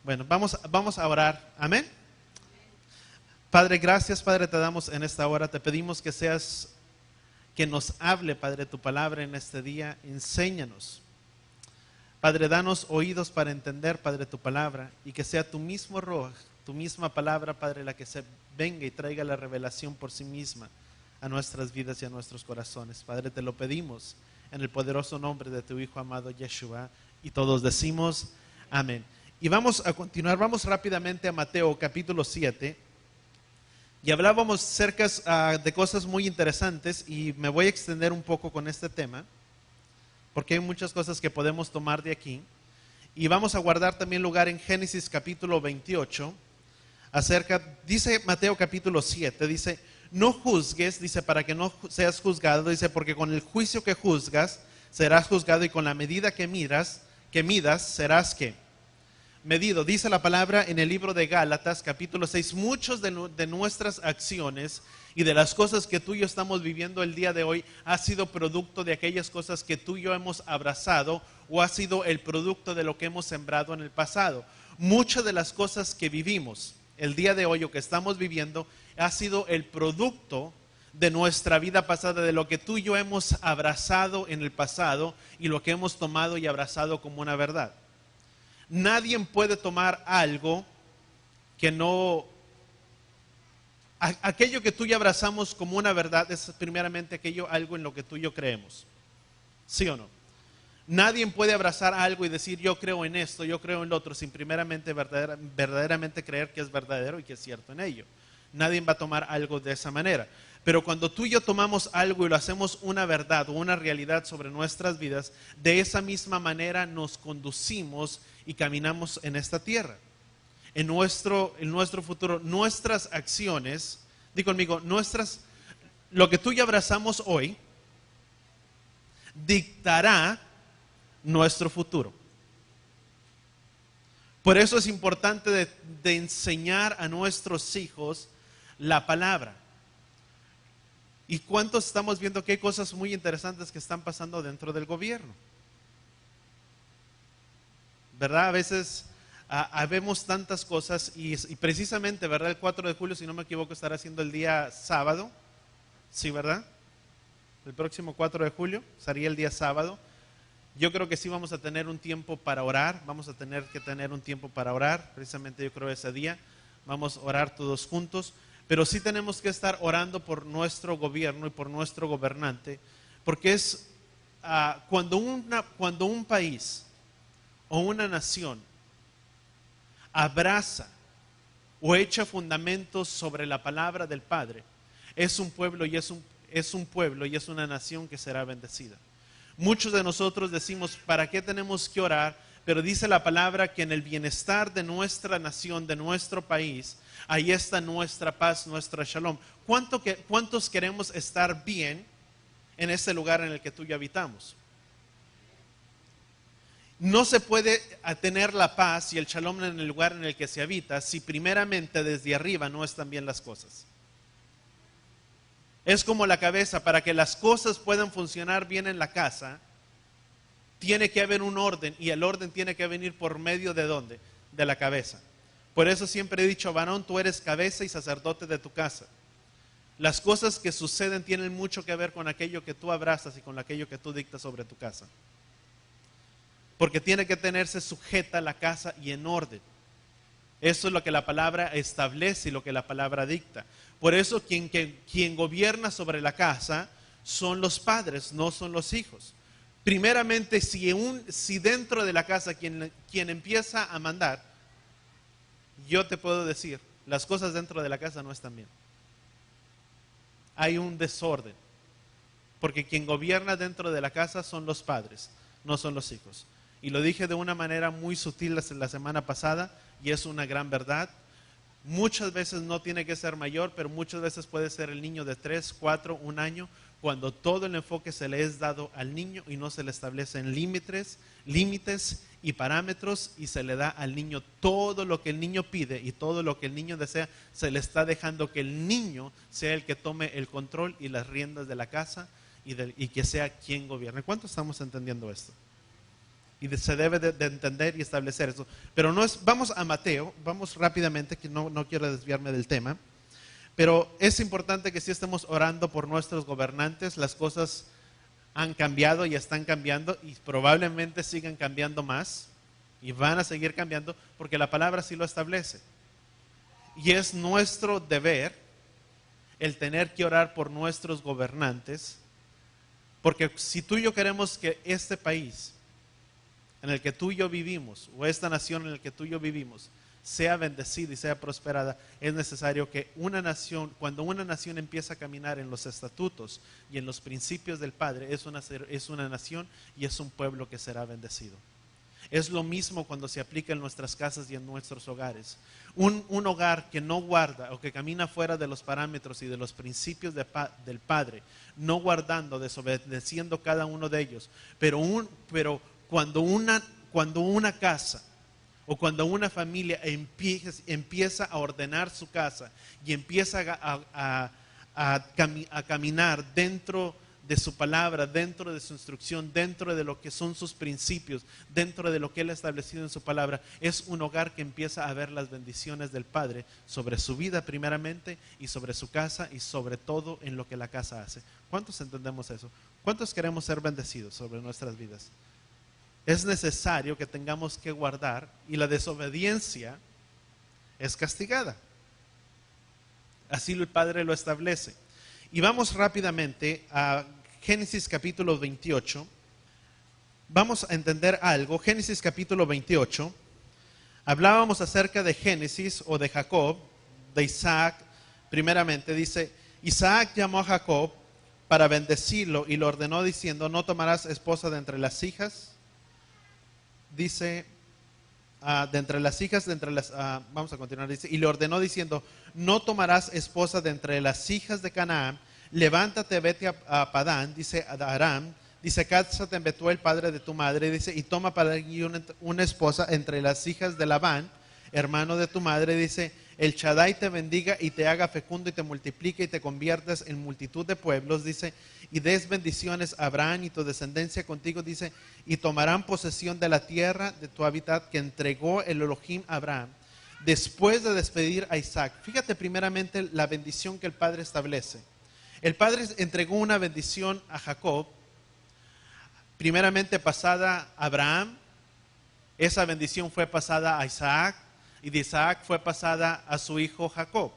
Bueno, vamos a orar. Amén. Padre, gracias, Padre, te damos en esta hora. Te pedimos que nos hable, Padre, tu palabra en este día. Enséñanos. Padre, danos oídos para entender, Padre, tu palabra, y que sea tu mismo Ruaj, tu misma palabra, Padre, la que se venga y traiga la revelación por sí misma a nuestras vidas y a nuestros corazones. Padre, te lo pedimos en el poderoso nombre de tu Hijo amado Yeshua, y todos decimos amén. Y vamos a continuar, vamos rápidamente a Mateo capítulo 7, y hablábamos cerca de cosas muy interesantes, y me voy a extender un poco con este tema, porque hay muchas cosas que podemos tomar de aquí. Y vamos a guardar también lugar en Génesis capítulo 28, dice Mateo capítulo 7, dice, no juzgues, dice, para que no seas juzgado, dice, porque con el juicio que juzgas, serás juzgado, y con la medida que midas, serás ¿qué? Medido. Dice la palabra en el libro de Gálatas capítulo 6, muchos de nuestras acciones y de las cosas que tú y yo estamos viviendo el día de hoy ha sido producto de aquellas cosas que tú y yo hemos abrazado, o ha sido el producto de lo que hemos sembrado en el pasado. Muchas de las cosas que vivimos el día de hoy o que estamos viviendo ha sido el producto de nuestra vida pasada, de lo que tú y yo hemos abrazado en el pasado y lo que hemos tomado y abrazado como una verdad. Nadie puede tomar algo que no... Aquello que tú y yo abrazamos como una verdad es primeramente algo en lo que tú y yo creemos. ¿Sí o no? Nadie puede abrazar algo y decir yo creo en esto, yo creo en lo otro, sin primeramente verdaderamente creer que es verdadero y que es cierto en ello. Nadie va a tomar algo de esa manera. Pero cuando tú y yo tomamos algo y lo hacemos una verdad o una realidad sobre nuestras vidas, de esa misma manera nos conducimos y caminamos en esta tierra. En nuestro futuro, nuestras acciones, di conmigo, lo que tú y yo abrazamos hoy, dictará nuestro futuro. Por eso es importante de enseñar a nuestros hijos la palabra. ¿Y cuántos estamos viendo que hay cosas muy interesantes que están pasando dentro del gobierno? ¿Verdad? A veces vemos tantas cosas y precisamente, ¿verdad? El 4 de julio, si no me equivoco, estará siendo el día sábado. Sí, ¿verdad? El próximo 4 de julio sería el día sábado. Yo creo que sí vamos a tener un tiempo para orar, vamos a tener que tener un tiempo para orar, precisamente yo creo ese día, vamos a orar todos juntos, pero sí tenemos que estar orando por nuestro gobierno y por nuestro gobernante, porque es cuando un país o una nación abraza o echa fundamentos sobre la palabra del Padre, es un pueblo y es una nación que será bendecida. Muchos de nosotros decimos, ¿para qué tenemos que orar? Pero dice la palabra que en el bienestar de nuestra nación, de nuestro país, ahí está nuestra paz, nuestra shalom. ¿Cuántos queremos estar bien en este lugar en el que tú y yo habitamos? No se puede tener la paz y el shalom en el lugar en el que se habita si primeramente desde arriba no están bien las cosas. Es como la cabeza, para que las cosas puedan funcionar bien en la casa, tiene que haber un orden, y el orden tiene que venir por medio ¿de dónde? De la cabeza. Por eso siempre he dicho, varón, tú eres cabeza y sacerdote de tu casa. Las cosas que suceden tienen mucho que ver con aquello que tú abrazas y con aquello que tú dictas sobre tu casa. Porque tiene que tenerse sujeta la casa y en orden. Eso es lo que la palabra establece y lo que la palabra dicta. Por eso quien gobierna sobre la casa son los padres, no son los hijos. Primeramente, si dentro de la casa quien empieza a mandar, yo te puedo decir, las cosas dentro de la casa no están bien. Hay un desorden. Porque quien gobierna dentro de la casa son los padres, no son los hijos. Y lo dije de una manera muy sutil la semana pasada, y es una gran verdad. Muchas veces no tiene que ser mayor, pero muchas veces puede ser el niño de 3, 4, 1 año, cuando todo el enfoque se le es dado al niño y no se le establecen límites y parámetros, y se le da al niño todo lo que el niño pide y todo lo que el niño desea. Se le está dejando que el niño sea el que tome el control y las riendas de la casa y que sea quien gobierne. ¿Cuánto estamos entendiendo esto? Y se debe de entender y establecer eso. Pero no es, vamos a Mateo, vamos rápidamente, que no quiero desviarme del tema. Pero es importante que sí estemos orando por nuestros gobernantes. Las cosas han cambiado y están cambiando y probablemente sigan cambiando más. Y van a seguir cambiando porque la palabra sí lo establece. Y es nuestro deber el tener que orar por nuestros gobernantes. Porque si tú y yo queremos que este país en el que tú y yo vivimos, o esta nación en la que tú y yo vivimos, sea bendecida y sea prosperada, es necesario que una nación, cuando una nación empieza a caminar en los estatutos y en los principios del Padre, es una nación y es un pueblo que será bendecido. Es lo mismo cuando se aplica en nuestras casas y en nuestros hogares. Un hogar que no guarda o que camina fuera de los parámetros y de los principios del Padre, no guardando, desobedeciendo cada uno de ellos, pero cuando una casa o cuando una familia empieza a ordenar su casa y empieza a caminar dentro de su palabra, dentro de su instrucción, dentro de lo que son sus principios, dentro de lo que Él ha establecido en su palabra, es un hogar que empieza a ver las bendiciones del Padre sobre su vida primeramente y sobre su casa y sobre todo en lo que la casa hace. ¿Cuántos entendemos eso? ¿Cuántos queremos ser bendecidos sobre nuestras vidas? Es necesario que tengamos que guardar, y la desobediencia es castigada. Así el Padre lo establece. Y vamos rápidamente a Génesis capítulo 28. Vamos a entender algo. Génesis capítulo 28. Hablábamos acerca de Génesis o de Jacob, de Isaac. Primeramente dice, Isaac llamó a Jacob para bendecirlo y lo ordenó diciendo, no tomarás esposa de entre las hijas. Dice, vamos a continuar, dice, y le ordenó diciendo, no tomarás esposa de entre las hijas de Canaán, levántate, vete a Padán, dice, a Aram, dice, cásate en Betuel, padre de tu madre, dice, y toma para allí una esposa entre las hijas de Labán, hermano de tu madre, dice, el Shaddai te bendiga y te haga fecundo y te multiplique y te conviertas en multitud de pueblos, dice, y des bendiciones a Abraham y tu descendencia contigo, dice, y tomarán posesión de la tierra de tu hábitat que entregó el Elohim a Abraham, después de despedir a Isaac. Fíjate primeramente la bendición que el Padre establece. El Padre entregó una bendición a Jacob, primeramente pasada a Abraham, esa bendición fue pasada a Isaac, y de Isaac fue pasada a su hijo Jacob.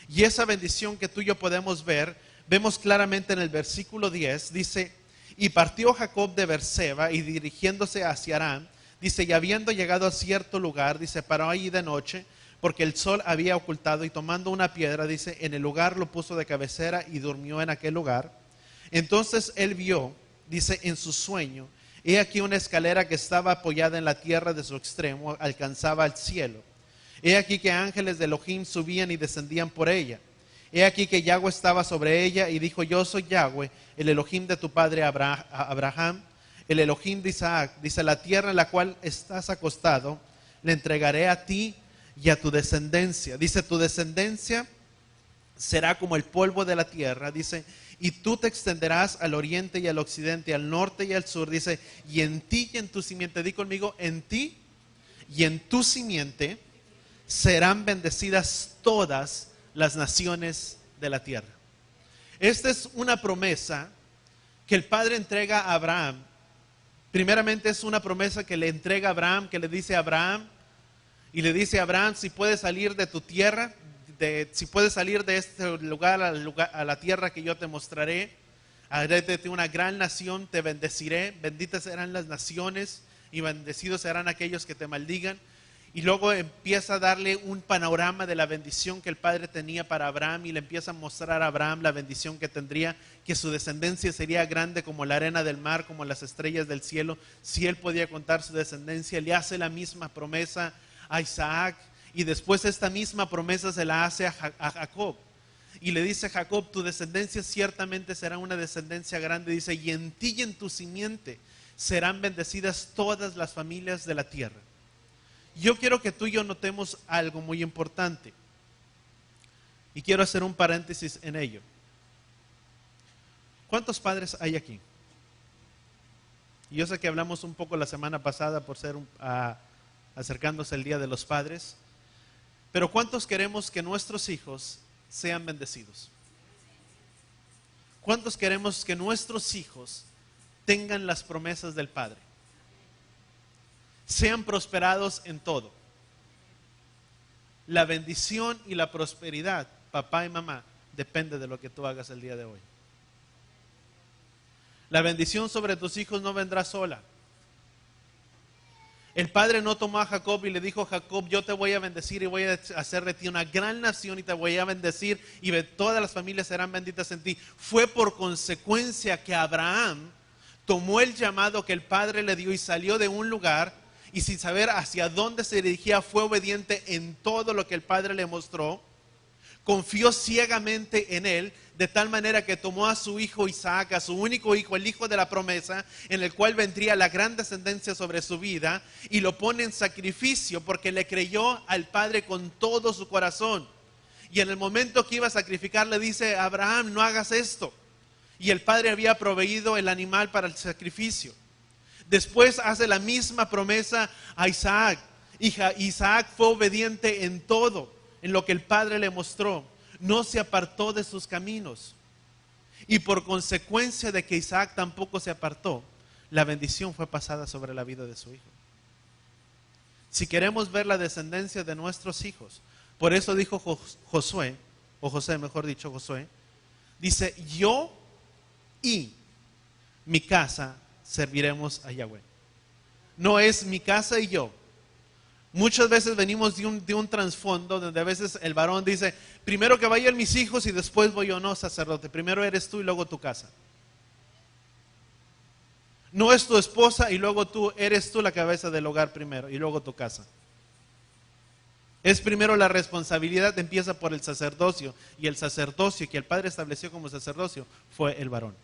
Y esa bendición que tú y yo podemos ver, vemos claramente en el versículo 10, dice, y partió Jacob de Beerseba y dirigiéndose hacia Aram, dice, y habiendo llegado a cierto lugar, dice, paró allí de noche, porque el sol había ocultado, y tomando una piedra, dice, en el lugar lo puso de cabecera y durmió en aquel lugar. Entonces él vio, dice, en su sueño, he aquí una escalera que estaba apoyada en la tierra de su extremo, alcanzaba al cielo. He aquí que ángeles de Elohim subían y descendían por ella. He aquí que Yahweh estaba sobre ella y dijo, yo soy Yahweh, el Elohim de tu padre Abraham, el Elohim de Isaac. Dice, la tierra en la cual estás acostado, le entregaré a ti y a tu descendencia. Dice, tu descendencia será como el polvo de la tierra, dice, y tú te extenderás al oriente y al occidente, al norte y al sur, dice, y en ti y en tu simiente, di conmigo, en ti y en tu simiente serán bendecidas todas las naciones de la tierra. Esta es una promesa que el Padre entrega a Abraham. Primeramente es una promesa que le entrega a Abraham, que le dice a Abraham, y le dice a Abraham, si puedes salir de tu tierra, si puedes salir de este lugar a la tierra que yo te mostraré, haré de ti una gran nación, te bendeciré, benditas serán las naciones y bendecidos serán aquellos que te maldigan. Y luego empieza a darle un panorama de la bendición que el Padre tenía para Abraham y le empieza a mostrar a Abraham la bendición que tendría, que su descendencia sería grande como la arena del mar, como las estrellas del cielo. Si él podía contar su descendencia, le hace la misma promesa a Isaac. Y después esta misma promesa se la hace a Jacob. Y le dice a Jacob, tu descendencia ciertamente será una descendencia grande. Dice, y en ti y en tu simiente serán bendecidas todas las familias de la tierra. Yo quiero que tú y yo notemos algo muy importante. Y quiero hacer un paréntesis en ello. ¿Cuántos padres hay aquí? Y yo sé que hablamos un poco la semana pasada por ser acercándose el Día de los Padres, pero ¿cuántos queremos que nuestros hijos sean bendecidos? ¿Cuántos queremos que nuestros hijos tengan las promesas del Padre? Sean prosperados en todo. La bendición y la prosperidad, papá y mamá, depende de lo que tú hagas el día de hoy. La bendición sobre tus hijos no vendrá sola. El padre no tomó a Jacob y le dijo: Jacob, yo te voy a bendecir y voy a hacer de ti una gran nación y te voy a bendecir y todas las familias serán benditas en ti. Fue por consecuencia que Abraham tomó el llamado que el padre le dio y salió de un lugar, y sin saber hacia dónde se dirigía fue obediente en todo lo que el padre le mostró. Confió ciegamente en él, de tal manera que tomó a su hijo Isaac, a su único hijo, el hijo de la promesa, en el cual vendría la gran descendencia sobre su vida, y lo pone en sacrificio porque le creyó al padre con todo su corazón. Y en el momento que iba a sacrificar le dice: Abraham, no hagas esto. Y el padre había proveído el animal para el sacrificio. Después hace la misma promesa a Isaac. Isaac fue obediente en todo, en lo que el padre le mostró. No se apartó de sus caminos. Y por consecuencia de que Isaac tampoco se apartó, la bendición fue pasada sobre la vida de su hijo. Si queremos ver la descendencia de nuestros hijos, por eso dijo Josué, o José mejor dicho, Josué, dice: yo y mi casa serviremos a Yahweh. No es mi casa y yo. Muchas veces venimos de un trasfondo donde a veces el varón dice: primero que vayan mis hijos y después voy yo. No, sacerdote, primero eres tú y luego tu casa. No es tu esposa y luego eres tú la cabeza del hogar primero y luego tu casa. Es primero la responsabilidad, empieza por el sacerdocio, y el sacerdocio que el padre estableció como sacerdocio fue el varón.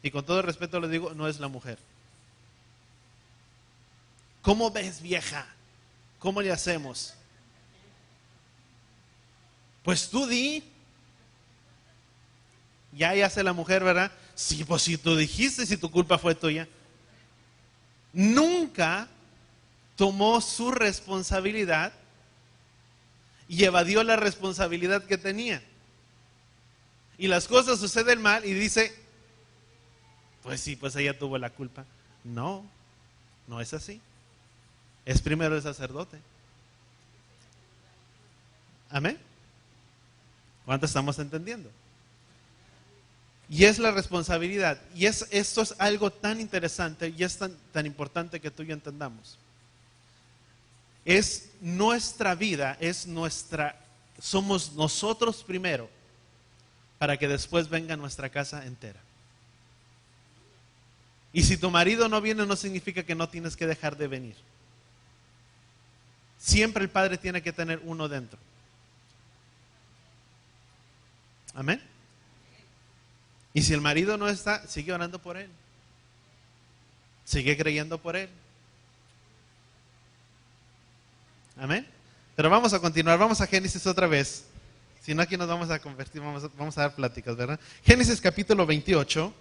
Y con todo respeto le digo, no es la mujer. ¿Cómo ves, vieja? ¿Cómo le hacemos? Pues tú di. Ya hace la mujer, ¿verdad? Sí, pues si tú dijiste, si tu culpa fue tuya. Nunca tomó su responsabilidad y evadió la responsabilidad que tenía. Y las cosas suceden mal y dice: pues sí, pues ella tuvo la culpa. No, no es así. Es primero el sacerdote. Amén. ¿Cuánto estamos entendiendo? Y es la responsabilidad. Y esto es algo tan interesante y es tan importante que tú y yo entendamos. Es nuestra vida, somos nosotros primero, para que después venga nuestra casa entera. Y si tu marido no viene, no significa que no tienes que dejar de venir. Siempre el padre tiene que tener uno dentro. Amén. Y si el marido no está, sigue orando por él. Sigue creyendo por él. Amén. Pero vamos a continuar, vamos a Génesis otra vez. Si no, aquí nos vamos a convertir, vamos a dar pláticas, ¿verdad? Génesis capítulo 28.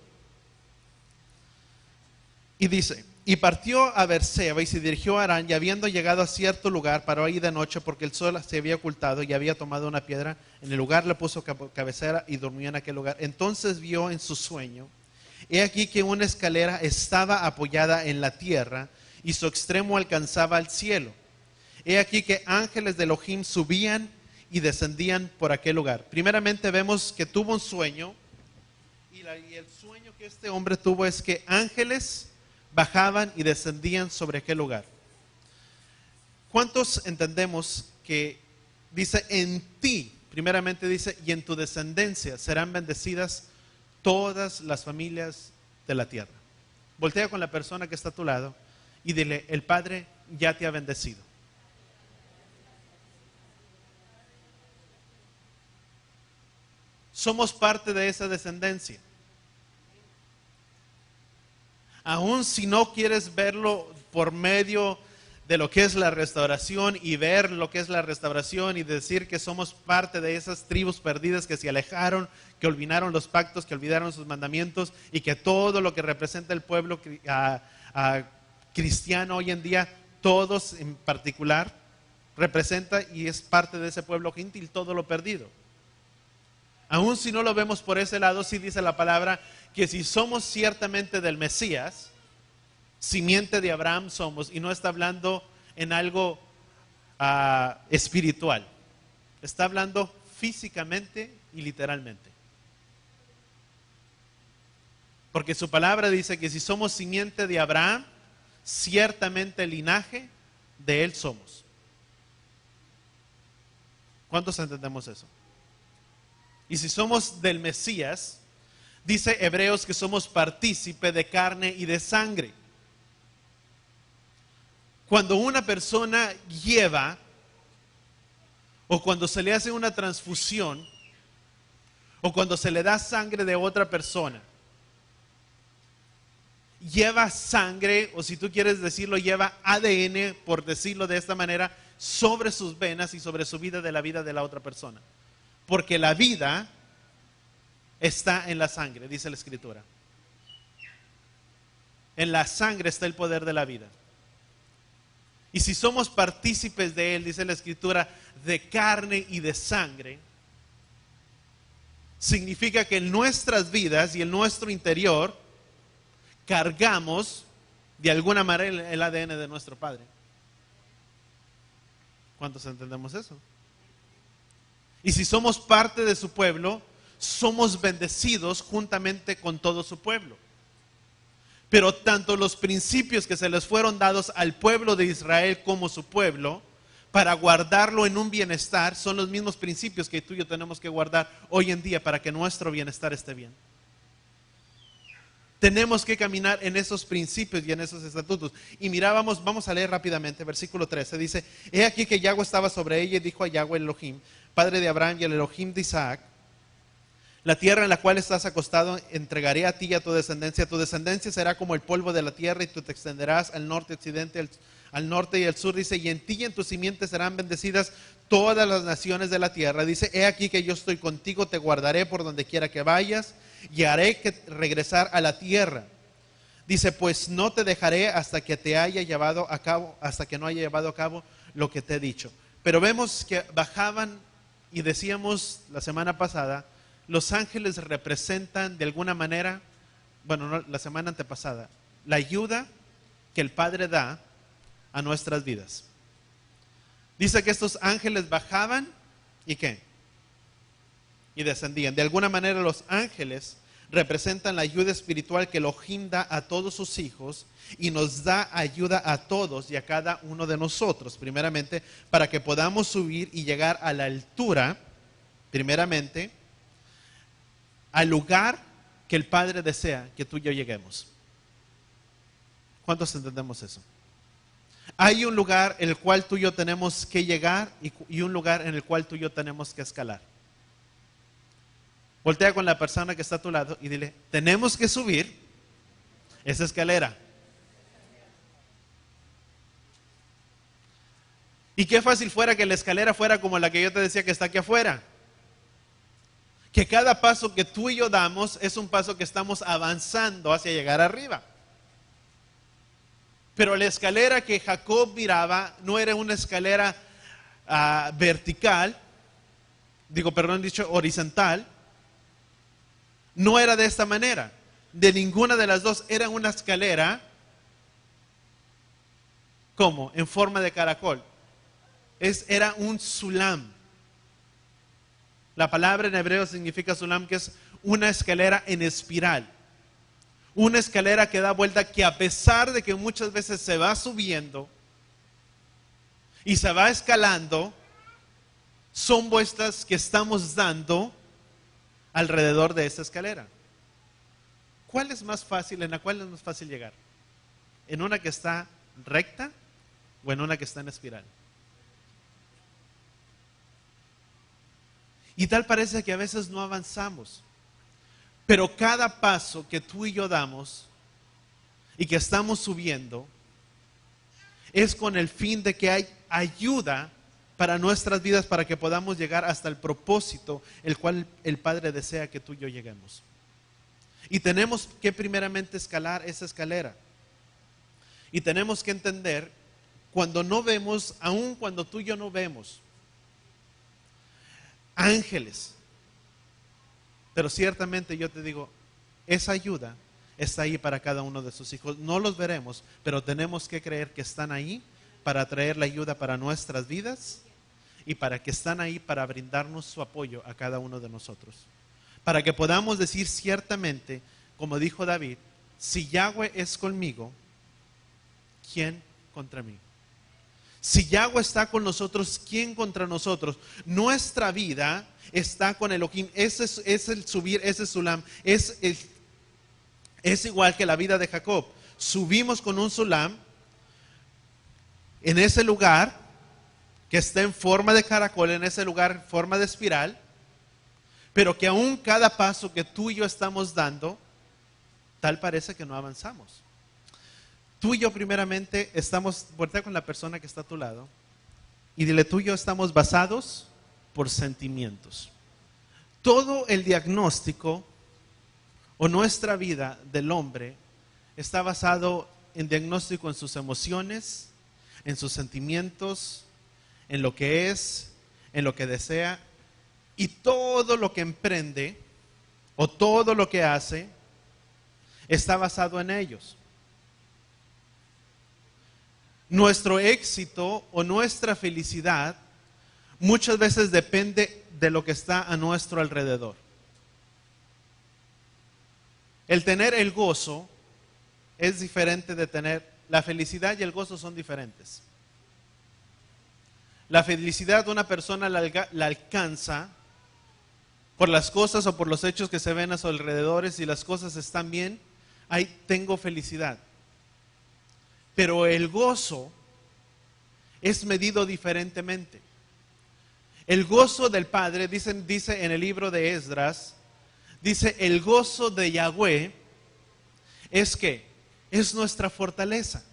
Y dice: y partió a Berseba y se dirigió a Harán, y habiendo llegado a cierto lugar, paró ahí de noche porque el sol se había ocultado, y había tomado una piedra. En el lugar le puso cabecera y durmió en aquel lugar. Entonces vio en su sueño, he aquí que una escalera estaba apoyada en la tierra, y su extremo alcanzaba al cielo. He aquí que ángeles de Elohim subían y descendían por aquel lugar. Primeramente vemos que tuvo un sueño, y el sueño que este hombre tuvo es que ángeles bajaban y descendían sobre aquel lugar. ¿Cuántos entendemos que dice en ti? Primeramente dice: y en tu descendencia serán bendecidas todas las familias de la tierra. Voltea con la persona que está a tu lado y dile: el Padre ya te ha bendecido. Somos parte de esa descendencia. Aún si no quieres verlo por medio de lo que es la restauración y ver lo que es la restauración y decir que somos parte de esas tribus perdidas que se alejaron, que olvidaron los pactos, que olvidaron sus mandamientos y que todo lo que representa el pueblo cristiano hoy en día, todos en particular, representa y es parte de ese pueblo gentil, todo lo perdido. Aún si no lo vemos por ese lado, sí dice la palabra que si somos ciertamente del Mesías, simiente de Abraham somos, y no está hablando en algo espiritual, está hablando físicamente y literalmente. Porque su palabra dice que si somos simiente de Abraham, ciertamente el linaje de él somos. ¿Cuántos entendemos eso? Y si somos del Mesías, dice Hebreos que somos partícipe de carne y de sangre. Cuando una persona lleva, o cuando se le hace una transfusión, o cuando se le da sangre de otra persona, lleva sangre, o si tú quieres decirlo, lleva ADN, por decirlo de esta manera, sobre sus venas y sobre su vida de la vida de la otra persona. Porque la vida está en la sangre, dice la Escritura. En la sangre está el poder de la vida. Y si somos partícipes de él, dice la Escritura, de carne y de sangre, significa que en nuestras vidas y en nuestro interior cargamos de alguna manera el ADN de nuestro Padre. ¿Cuántos entendemos eso? Y si somos parte de su pueblo, somos bendecidos juntamente con todo su pueblo. Pero tanto los principios que se les fueron dados al pueblo de Israel como su pueblo, para guardarlo en un bienestar, son los mismos principios que tú y yo tenemos que guardar hoy en día para que nuestro bienestar esté bien. Tenemos que caminar en esos principios y en esos estatutos. Y mira, vamos a leer rápidamente, versículo 13, dice: he aquí que Yahweh estaba sobre ella y dijo a Yahweh el Elohim, padre de Abraham y el Elohim de Isaac: la tierra en la cual estás acostado entregaré a ti y a tu descendencia será como el polvo de la tierra y tú te extenderás al norte, occidente, al norte y al sur, dice, y en ti y en tu simiente serán bendecidas todas las naciones de la tierra. Dice: he aquí que yo estoy contigo, te guardaré por donde quiera que vayas y haré que regresar a la tierra. Dice: pues no te dejaré hasta que te haya llevado a cabo, hasta que no haya llevado a cabo lo que te he dicho. Pero vemos que bajaban, y decíamos la semana pasada, los ángeles representan de alguna manera, bueno, no, la semana antepasada, la ayuda que el Padre da a nuestras vidas. Dice que estos ángeles bajaban y ¿qué? Y descendían. De alguna manera los ángeles representan la ayuda espiritual que Elohim da a todos sus hijos y nos da ayuda a todos y a cada uno de nosotros, primeramente, para que podamos subir y llegar a la altura, primeramente, al lugar que el Padre desea que tú y yo lleguemos. ¿Cuántos entendemos eso? Hay un lugar en el cual tú y yo tenemos que llegar y un lugar en el cual tú y yo tenemos que escalar. Voltea con la persona que está a tu lado y dile: tenemos que subir esa escalera. Y qué fácil fuera que la escalera fuera como la que yo te decía que está aquí afuera. Que cada paso que tú y yo damos es un paso que estamos avanzando hacia llegar arriba. Pero la escalera que Jacob miraba no era una escalera vertical, horizontal. No era de esta manera. De ninguna de las dos. Era una escalera, ¿cómo? En forma de caracol. Era un sulam. La palabra en hebreo significa sulam, que es una escalera en espiral. Una escalera que da vuelta, que a pesar de que muchas veces se va subiendo y se va escalando, son vueltas que estamos dando alrededor de esa escalera. ¿Cuál es más fácil? ¿En la cual es más fácil llegar? ¿En una que está recta o en una que está en espiral? Y tal parece que a veces no avanzamos. Pero cada paso que tú y yo damos y que estamos subiendo es con el fin de que hay ayuda para nuestras vidas, para que podamos llegar hasta el propósito el cual el Padre desea que tú y yo lleguemos. Y tenemos que primeramente escalar esa escalera. Y tenemos que entender, cuando no vemos, aun cuando tú y yo no vemos ángeles, pero ciertamente yo te digo, esa ayuda está ahí para cada uno de sus hijos. No los veremos, pero tenemos que creer que están ahí para traer la ayuda para nuestras vidas y para que están ahí para brindarnos su apoyo a cada uno de nosotros. Para que podamos decir ciertamente, como dijo David, si Yahweh es conmigo, ¿quién contra mí? Si Yahweh está con nosotros, ¿quién contra nosotros? Nuestra vida está con Elohim. Ese es el subir, ese es Sulam. Es igual que la vida de Jacob. Subimos con un Sulam en ese lugar que está en forma de caracol, en ese lugar en forma de espiral, pero que aún cada paso que tú y yo estamos dando, tal parece que no avanzamos. Tú y yo primeramente estamos, voltea con la persona que está a tu lado y dile, tú y yo estamos basados por sentimientos. Todo el diagnóstico o nuestra vida del hombre está basado en diagnóstico en sus emociones, en sus sentimientos, en lo que es, en lo que desea, y todo lo que emprende o todo lo que hace está basado en ellos. Nuestro éxito o nuestra felicidad muchas veces depende de lo que está a nuestro alrededor. El tener el gozo es diferente de tener, la felicidad y el gozo son diferentes. La felicidad de una persona la alcanza por las cosas o por los hechos que se ven a su alrededor. Si las cosas están bien, ahí tengo felicidad. Pero el gozo es medido diferentemente. El gozo del Padre, dice en el libro de Esdras, dice, el gozo de Yahweh es que es nuestra fortaleza.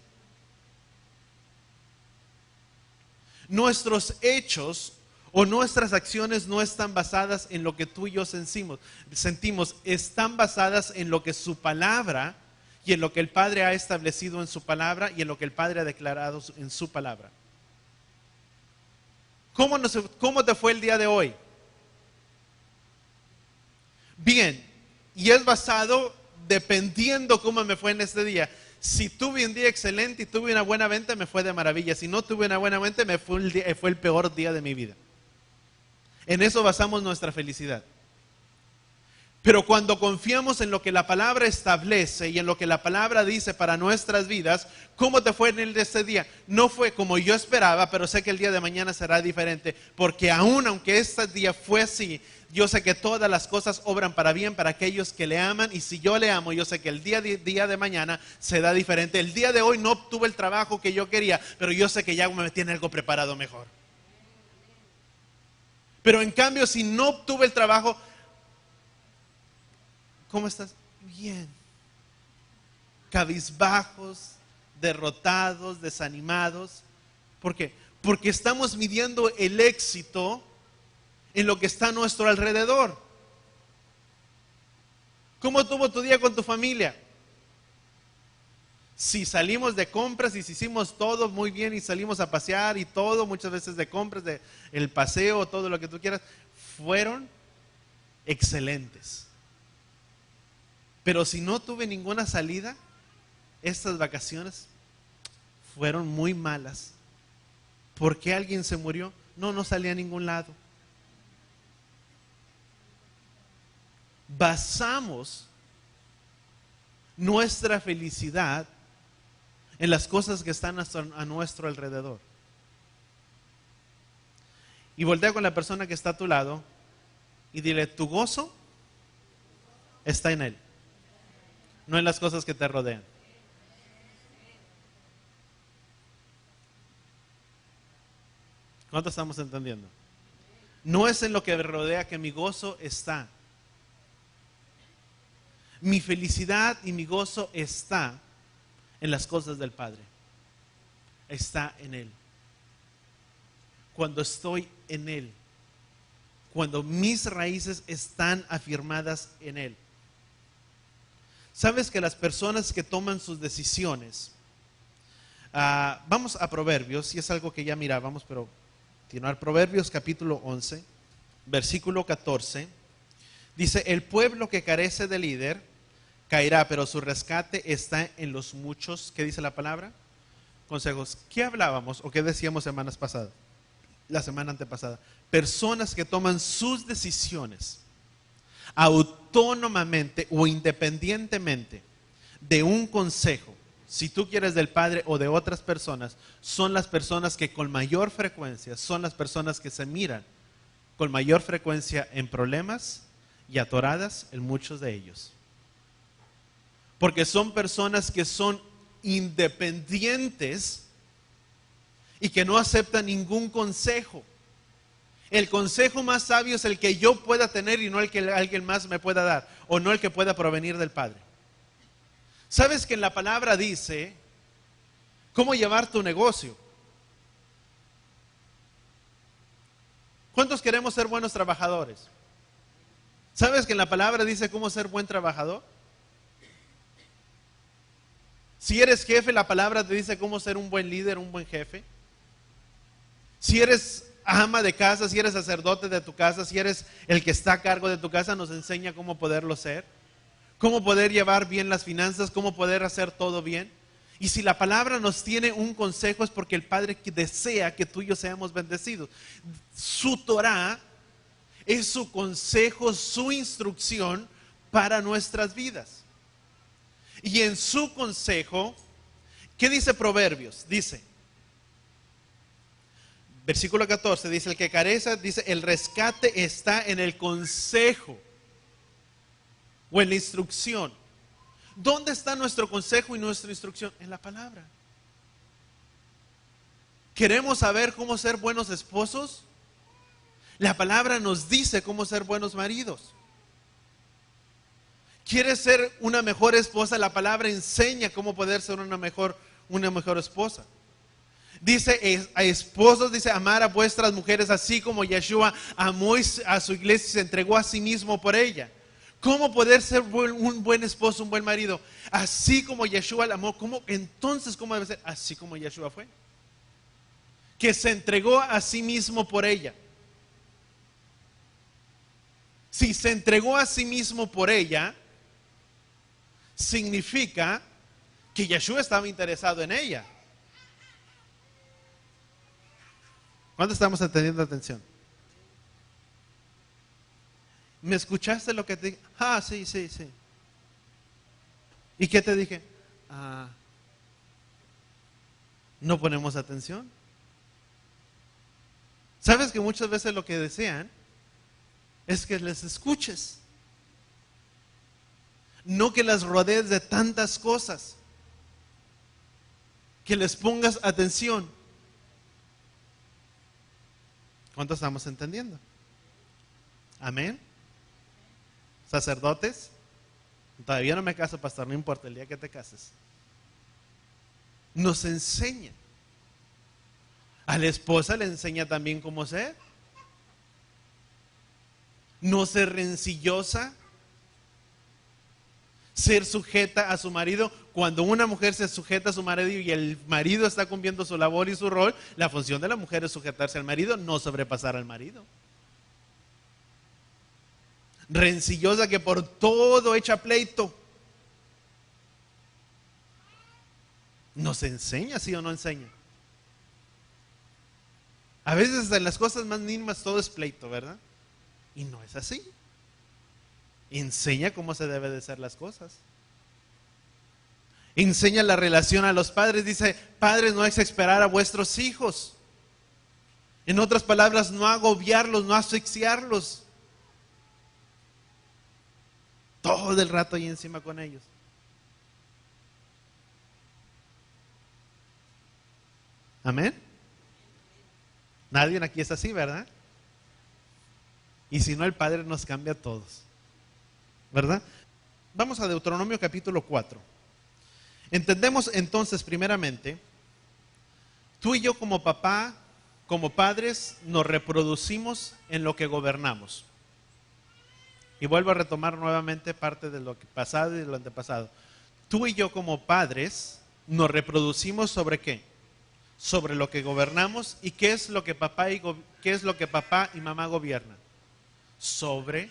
Nuestros hechos o nuestras acciones no están basadas en lo que tú y yo sentimos, están basadas en lo que su palabra y en lo que el Padre ha establecido en su palabra y en lo que el Padre ha declarado en su palabra. ¿Cómo te fue el día de hoy? Bien, y es basado dependiendo cómo me fue en este día. Si tuve un día excelente y tuve una buena venta, me fue de maravilla. Si no tuve una buena venta, fue el peor día de mi vida. En eso basamos nuestra felicidad. Pero cuando confiamos en lo que la palabra establece y en lo que la palabra dice para nuestras vidas, ¿cómo te fue en el de este día? No fue como yo esperaba, pero sé que el día de mañana será diferente, porque aunque este día fue así, yo sé que todas las cosas obran para bien para aquellos que le aman, y si yo le amo, yo sé que el día de mañana será diferente. El día de hoy no obtuve el trabajo que yo quería, pero yo sé que ya me tiene algo preparado mejor. Pero en cambio, si no obtuve el trabajo, ¿cómo estás? Bien. Cabizbajos, derrotados, desanimados. ¿Por qué? Porque estamos midiendo el éxito en lo que está a nuestro alrededor. ¿Cómo estuvo tu día con tu familia? Si salimos de compras y si hicimos todo muy bien y salimos a pasear y todo, muchas veces de compras, de el paseo, todo lo que tú quieras, fueron excelentes. Pero si no tuve ninguna salida, estas vacaciones fueron muy malas. ¿Por qué alguien se murió? No salí a ningún lado. Basamos nuestra felicidad en las cosas que están a nuestro alrededor. Y voltea con la persona que está a tu lado y dile, tu gozo está en Él, no en las cosas que te rodean. ¿Cuánto estamos entendiendo? No es en lo que me rodea que mi gozo está. Mi felicidad y mi gozo está en las cosas del Padre. está en Él. Cuando estoy en Él, cuando mis raíces están afirmadas en Él. Sabes que las personas que toman sus decisiones, vamos a Proverbios, y es algo que ya mirábamos, pero continuar. Proverbios capítulo 11, versículo 14, dice: el pueblo que carece de líder caerá, pero su rescate está en los muchos, ¿qué dice la palabra? Consejos. ¿Qué hablábamos o qué decíamos semanas pasadas? La semana antepasada. Personas que toman sus decisiones autónomamente o independientemente de un consejo, si tú quieres del Padre o de otras personas, son las personas que con mayor frecuencia, son las personas que se miran con mayor frecuencia en problemas y atoradas en muchos de ellos. Porque son personas que son independientes y que no aceptan ningún consejo. El consejo más sabio es el que yo pueda tener y no el que alguien más me pueda dar, o no el que pueda provenir del Padre. ¿Sabes que en la palabra dice cómo llevar tu negocio? ¿Cuántos queremos ser buenos trabajadores? ¿Sabes que en la palabra dice cómo ser buen trabajador? Si eres jefe, la palabra te dice cómo ser un buen líder, un buen jefe. Si eres ama de casa, si eres sacerdote de tu casa, si eres el que está a cargo de tu casa, nos enseña cómo poderlo ser, cómo poder llevar bien las finanzas, cómo poder hacer todo bien. Y si la palabra nos tiene un consejo es porque el Padre desea que tú y yo seamos bendecidos. Su Torah es su consejo, su instrucción para nuestras vidas. Y en su consejo, ¿qué dice Proverbios? Dice, versículo 14, dice: el que carece, dice, el rescate está en el consejo o en la instrucción. ¿Dónde está nuestro consejo y nuestra instrucción? En la palabra. ¿Queremos saber cómo ser buenos esposos? La palabra nos dice cómo ser buenos maridos. ¿Quieres ser una mejor esposa? La palabra enseña cómo poder ser una mejor esposa. Dice a esposos, dice: amar a vuestras mujeres así como Yeshua amó a su iglesia y se entregó a sí mismo por ella. ¿Cómo poder ser un buen esposo, un buen marido? Así como Yeshua la amó. Entonces, ¿cómo debe ser? Así como Yeshua fue, que se entregó a sí mismo por ella. Si se entregó a sí mismo por ella, significa que Yeshua estaba interesado en ella. ¿Cuánto estamos teniendo atención? ¿Me escuchaste lo que te dije? Sí. ¿Y qué te dije? No ponemos atención. ¿Sabes que muchas veces lo que desean es que les escuches? No que las rodees de tantas cosas, que les pongas atención. ¿Cuánto estamos entendiendo? Amén. Sacerdotes, todavía no me caso, pastor, no importa, el día que te cases. Nos enseña. A la esposa le enseña también cómo ser. No ser rencillosa, ser sujeta a su marido. Cuando una mujer se sujeta a su marido y el marido está cumpliendo su labor y su rol, la función de la mujer es sujetarse al marido, no sobrepasar al marido. Rencillosa, que por todo echa pleito. ¿Nos enseña, sí o no enseña? A veces en las cosas más mínimas todo es pleito, ¿verdad? Y no es así. Enseña cómo se debe de hacer las cosas. Enseña la relación a los padres. Dice: padres, no es esperar a vuestros hijos. En otras palabras, no agobiarlos, no asfixiarlos. Todo el rato ahí encima con ellos. Amén. Nadie aquí es así, ¿verdad? Y si no, el Padre nos cambia a todos, ¿verdad? Vamos a Deuteronomio capítulo 4. Entendemos entonces primeramente Tú y yo como papá, como padres, nos reproducimos en lo que gobernamos. Y vuelvo a retomar nuevamente parte de lo pasado y de lo antepasado. Tú y yo como padres nos reproducimos sobre qué? Sobre lo que gobernamos. ¿Y qué es lo que qué es lo que papá y mamá gobiernan? Sobre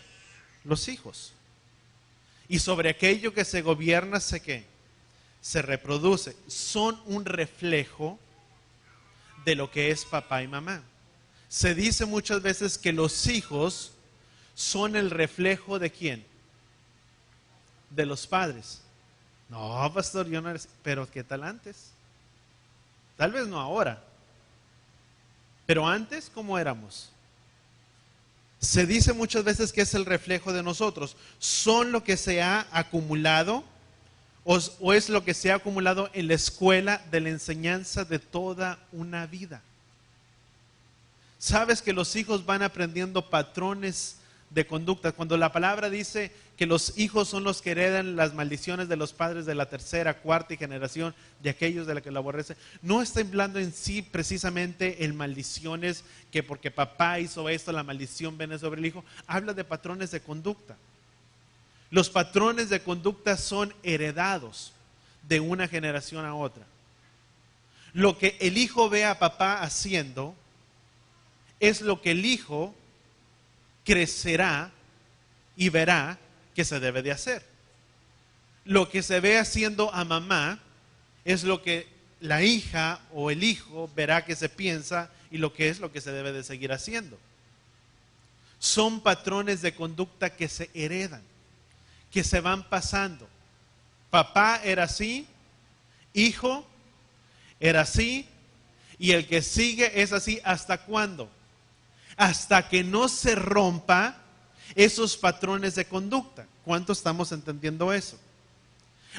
los hijos. Y sobre aquello que se gobierna, ¿qué? Se reproduce. Son un reflejo de lo que es papá y mamá. Se dice muchas veces que los hijos son el reflejo ¿de quién? De los padres. No, pastor, yo no eres, pero ¿qué tal antes? Tal vez no ahora, pero antes, ¿cómo éramos? Se dice muchas veces que es el reflejo de nosotros. Son lo que se ha acumulado o es lo que se ha acumulado en la escuela de la enseñanza de toda una vida. Sabes que los hijos van aprendiendo patrones de conducta. Cuando la palabra dice que los hijos son los que heredan las maldiciones de los padres de la tercera, cuarta y generación de aquellos de la que lo aborrecen, no está hablando en sí precisamente en maldiciones que porque papá hizo esto, la maldición viene sobre el hijo. Habla de patrones de conducta. Los patrones de conducta son heredados de una generación a otra. Lo que el hijo ve a papá haciendo es lo que el hijo crecerá y verá que se debe de hacer. Lo que se ve haciendo a mamá es lo que la hija o el hijo verá que se piensa y lo que es lo que se debe de seguir haciendo. Son patrones de conducta que se heredan, que se van pasando. Papá era así, hijo era así, y el que sigue es así. ¿Hasta cuándo? Hasta que no se rompa esos patrones de conducta. ¿Cuánto estamos entendiendo eso?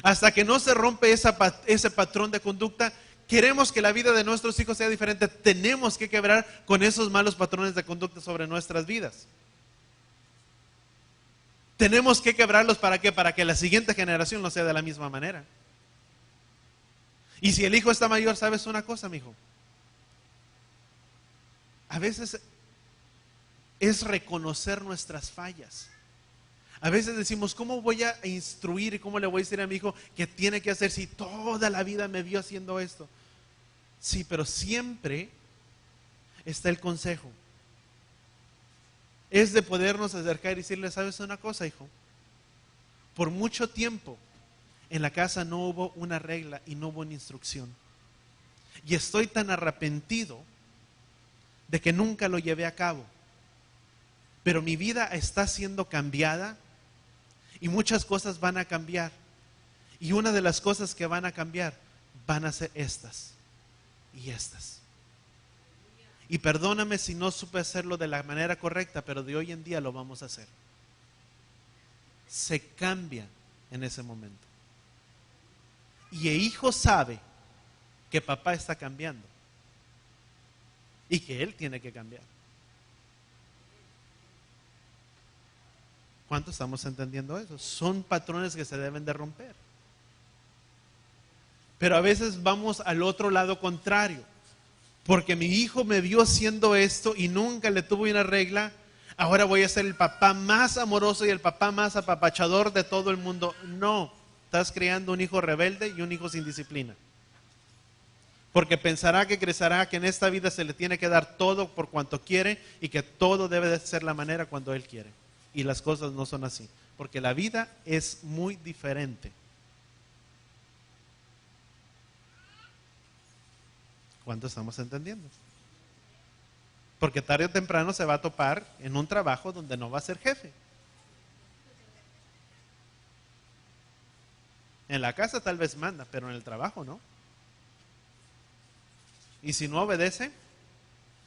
Hasta que no se rompe ese patrón de conducta, queremos que la vida de nuestros hijos sea diferente. Tenemos que quebrar con esos malos patrones de conducta sobre nuestras vidas. Tenemos que quebrarlos, ¿para qué? Para que la siguiente generación no sea de la misma manera. Y si el hijo está mayor, ¿sabes una cosa, mijo? A veces es reconocer nuestras fallas. A veces decimos, ¿cómo voy a instruir y cómo le voy a decir a mi hijo que tiene que hacer si toda la vida me vio haciendo esto? Sí, pero siempre está el consejo. Es de podernos acercar y decirle, ¿sabes una cosa, hijo? Por mucho tiempo en la casa no hubo una regla y no hubo una instrucción. Y estoy tan arrepentido de que nunca lo llevé a cabo. Pero mi vida está siendo cambiada y muchas cosas van a cambiar. Y una de las cosas que van a cambiar van a ser estas y estas. Y perdóname si no supe hacerlo de la manera correcta, pero de hoy en día lo vamos a hacer. Se cambia en ese momento. Y el hijo sabe que papá está cambiando y que él tiene que cambiar. ¿Cuánto estamos entendiendo eso? Son patrones que se deben de romper. Pero a veces vamos al otro lado contrario. Porque mi hijo me vio haciendo esto y nunca le tuvo una regla, ahora voy a ser el papá más amoroso y el papá más apapachador de todo el mundo. No, estás creando un hijo rebelde y un hijo sin disciplina. Porque pensará que crecerá, que en esta vida se le tiene que dar todo por cuanto quiere y que todo debe de ser la manera cuando él quiere. Y las cosas no son así, porque la vida es muy diferente. ¿Cuánto estamos entendiendo? Porque tarde o temprano se va a topar en un trabajo donde no va a ser jefe. En la casa tal vez manda, pero en el trabajo no. Y si no obedece,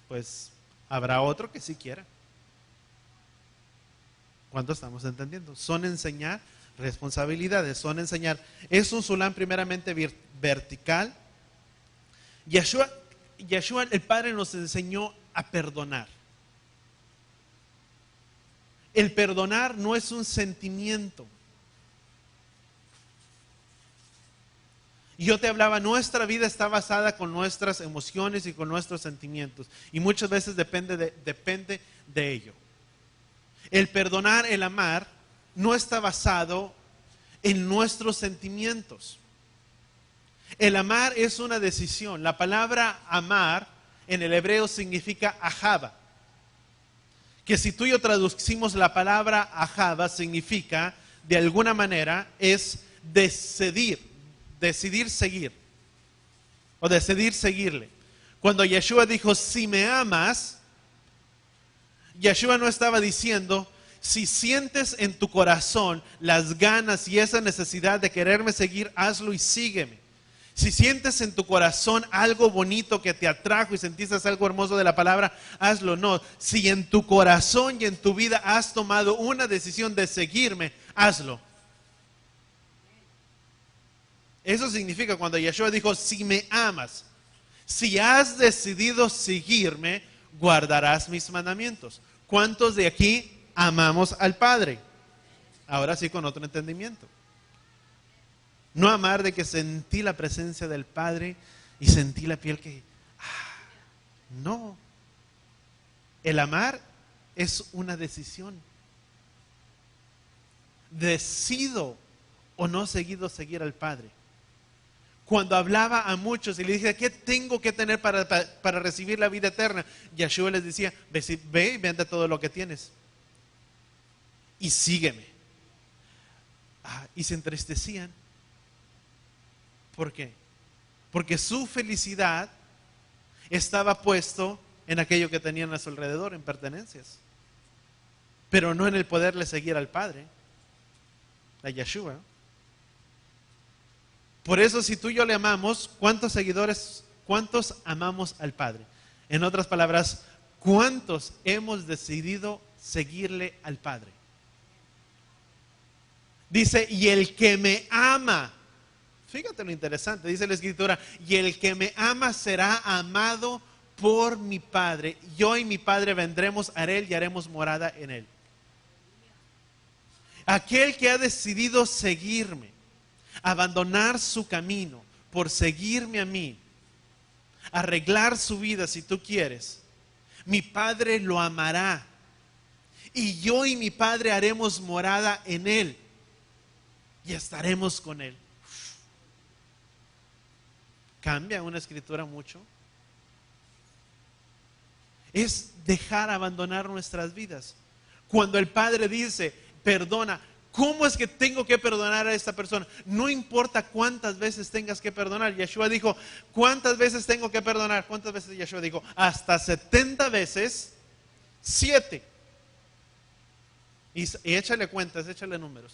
pues habrá otro que sí quiera. ¿Cuánto estamos entendiendo? Son enseñar responsabilidades, son enseñar. Es un Sulam primeramente vertical. Yeshua, el Padre, nos enseñó a perdonar. El perdonar no es un sentimiento. Y yo te hablaba, nuestra vida está basada con nuestras emociones y con nuestros sentimientos. Y muchas veces depende de ello. El perdonar, el amar, no está basado en nuestros sentimientos. El amar es una decisión. La palabra amar en el hebreo significa ahava. Que si tú y yo traducimos la palabra ahava, significa, de alguna manera, es decidir seguir. O decidir seguirle. Cuando Yeshua dijo, si me amas, Yeshua no estaba diciendo, si sientes en tu corazón las ganas y esa necesidad de quererme seguir, hazlo y sígueme. Si sientes en tu corazón algo bonito que te atrajo y sentiste algo hermoso de la palabra, hazlo. No, si en tu corazón y en tu vida has tomado una decisión de seguirme, hazlo. Eso significa cuando Yeshua dijo, si me amas, si has decidido seguirme, guardarás mis mandamientos. ¿Cuántos de aquí amamos al Padre? Ahora sí con otro entendimiento. No amar de que sentí la presencia del Padre y sentí la piel que... no. El amar es una decisión. Decido o no seguir al Padre. Cuando hablaba a muchos y le dije, ¿qué tengo que tener para recibir la vida eterna? Yeshua les decía, ve y vende todo lo que tienes. Y sígueme. Y se entristecían. ¿Por qué? Porque su felicidad estaba puesto en aquello que tenían a su alrededor, en pertenencias. Pero no en el poderle seguir al Padre, a Yeshua. Por eso si tú y yo le amamos, ¿cuántos amamos al Padre? En otras palabras, ¿cuántos hemos decidido seguirle al Padre? Dice, y el que me ama, fíjate lo interesante, dice la Escritura, y el que me ama será amado por mi Padre. Yo y mi Padre vendremos a él y haremos morada en él. Aquel que ha decidido seguirme, abandonar su camino por seguirme a mí, arreglar su vida si tú quieres, mi Padre lo amará. Y yo y mi Padre haremos morada en él y estaremos con él. ¿Cambia una escritura mucho? Es dejar abandonar nuestras vidas. Cuando el Padre dice, perdona, ¿cómo es que tengo que perdonar a esta persona? No importa cuántas veces tengas que perdonar. Yeshua dijo, ¿cuántas veces tengo que perdonar? ¿Cuántas veces Yeshua dijo? Hasta 70 veces 7. Y échale cuentas, échale números.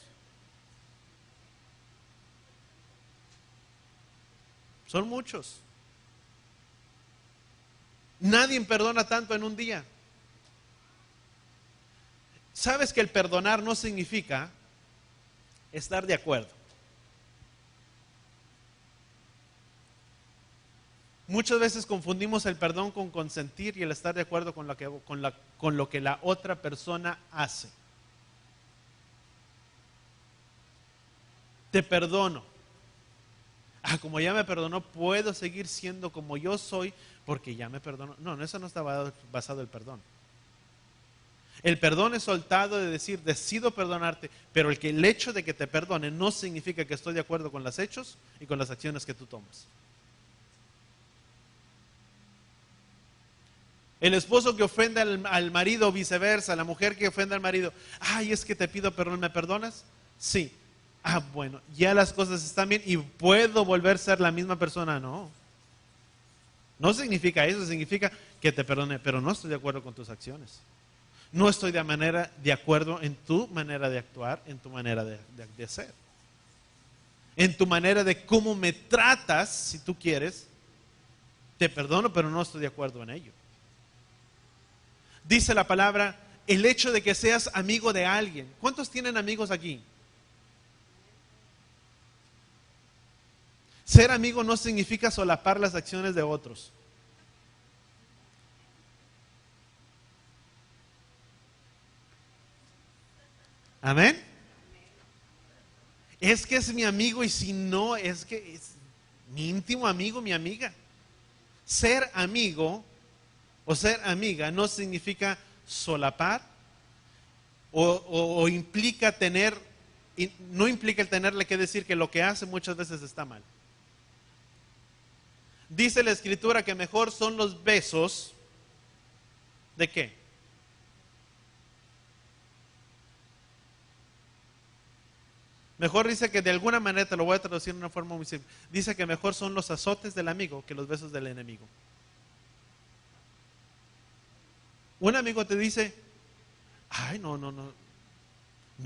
Son muchos. Nadie perdona tanto en un día. ¿Sabes que el perdonar no significa estar de acuerdo? Muchas veces confundimos el perdón con consentir y el estar de acuerdo con lo que la otra persona hace. Te perdono. Como ya me perdonó, puedo seguir siendo como yo soy porque ya me perdonó. No, eso no está basado el perdón. El perdón es soltado de decir, decido perdonarte, pero el hecho de que te perdone no significa que estoy de acuerdo con los hechos y con las acciones que tú tomas. El esposo que ofende al marido o viceversa, la mujer que ofende al marido, es que te pido perdón, ¿me perdonas? Sí. Bueno, ya las cosas están bien y puedo volver a ser la misma persona. No significa eso, significa que te perdone, pero no estoy de acuerdo con tus acciones. No estoy de acuerdo en tu manera de actuar, en tu manera de ser. En tu manera de cómo me tratas, si tú quieres. Te perdono, pero no estoy de acuerdo en ello. Dice la palabra, el hecho de que seas amigo de alguien. ¿Cuántos tienen amigos aquí? Ser amigo no significa solapar las acciones de otros. Amén. Es que es mi amigo y si no, es que mi íntimo amigo, mi amiga. Ser amigo o ser amiga no significa solapar o implica tener, no implica el tenerle que decir que lo que hace muchas veces está mal. Dice la Escritura que mejor son los besos, ¿de qué? Mejor dice que de alguna manera, te lo voy a traducir de una forma muy simple, dice que mejor son los azotes del amigo que los besos del enemigo. Un amigo te dice, ay, no,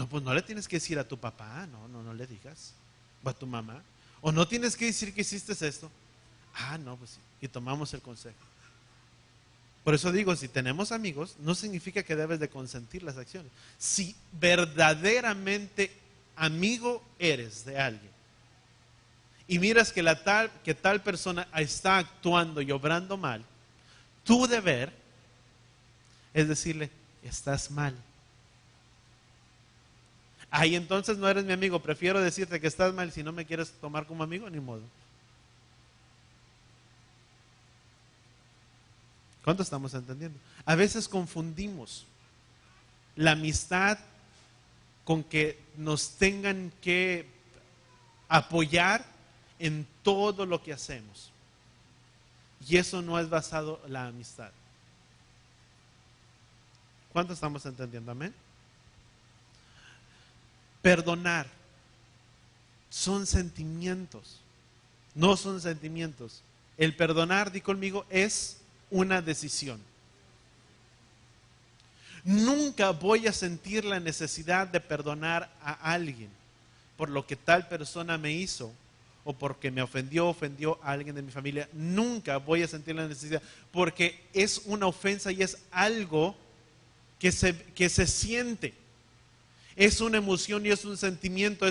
pues no le tienes que decir a tu papá, no le digas, o a tu mamá, o no tienes que decir que hiciste esto. Ah, no, pues sí, y tomamos el consejo. Por eso digo, si tenemos amigos, no significa que debes de consentir las acciones. Si verdaderamente amigo eres de alguien y miras que tal persona está actuando y obrando mal, tu deber es decirle, estás mal. Ay, entonces no eres mi amigo, prefiero decirte que estás mal. Si no me quieres tomar como amigo, ni modo. ¿Cuánto estamos entendiendo? A veces confundimos la amistad con que nos tengan que apoyar en todo lo que hacemos. Y eso no es basado en la amistad. ¿Cuánto estamos entendiendo? Amén. Perdonar son sentimientos, no son sentimientos. El perdonar, di conmigo, es una decisión. Nunca voy a sentir la necesidad de perdonar a alguien por lo que tal persona me hizo o porque me ofendió a alguien de mi familia. Nunca voy a sentir la necesidad, porque es una ofensa y es algo que se siente. Es una emoción y es un sentimiento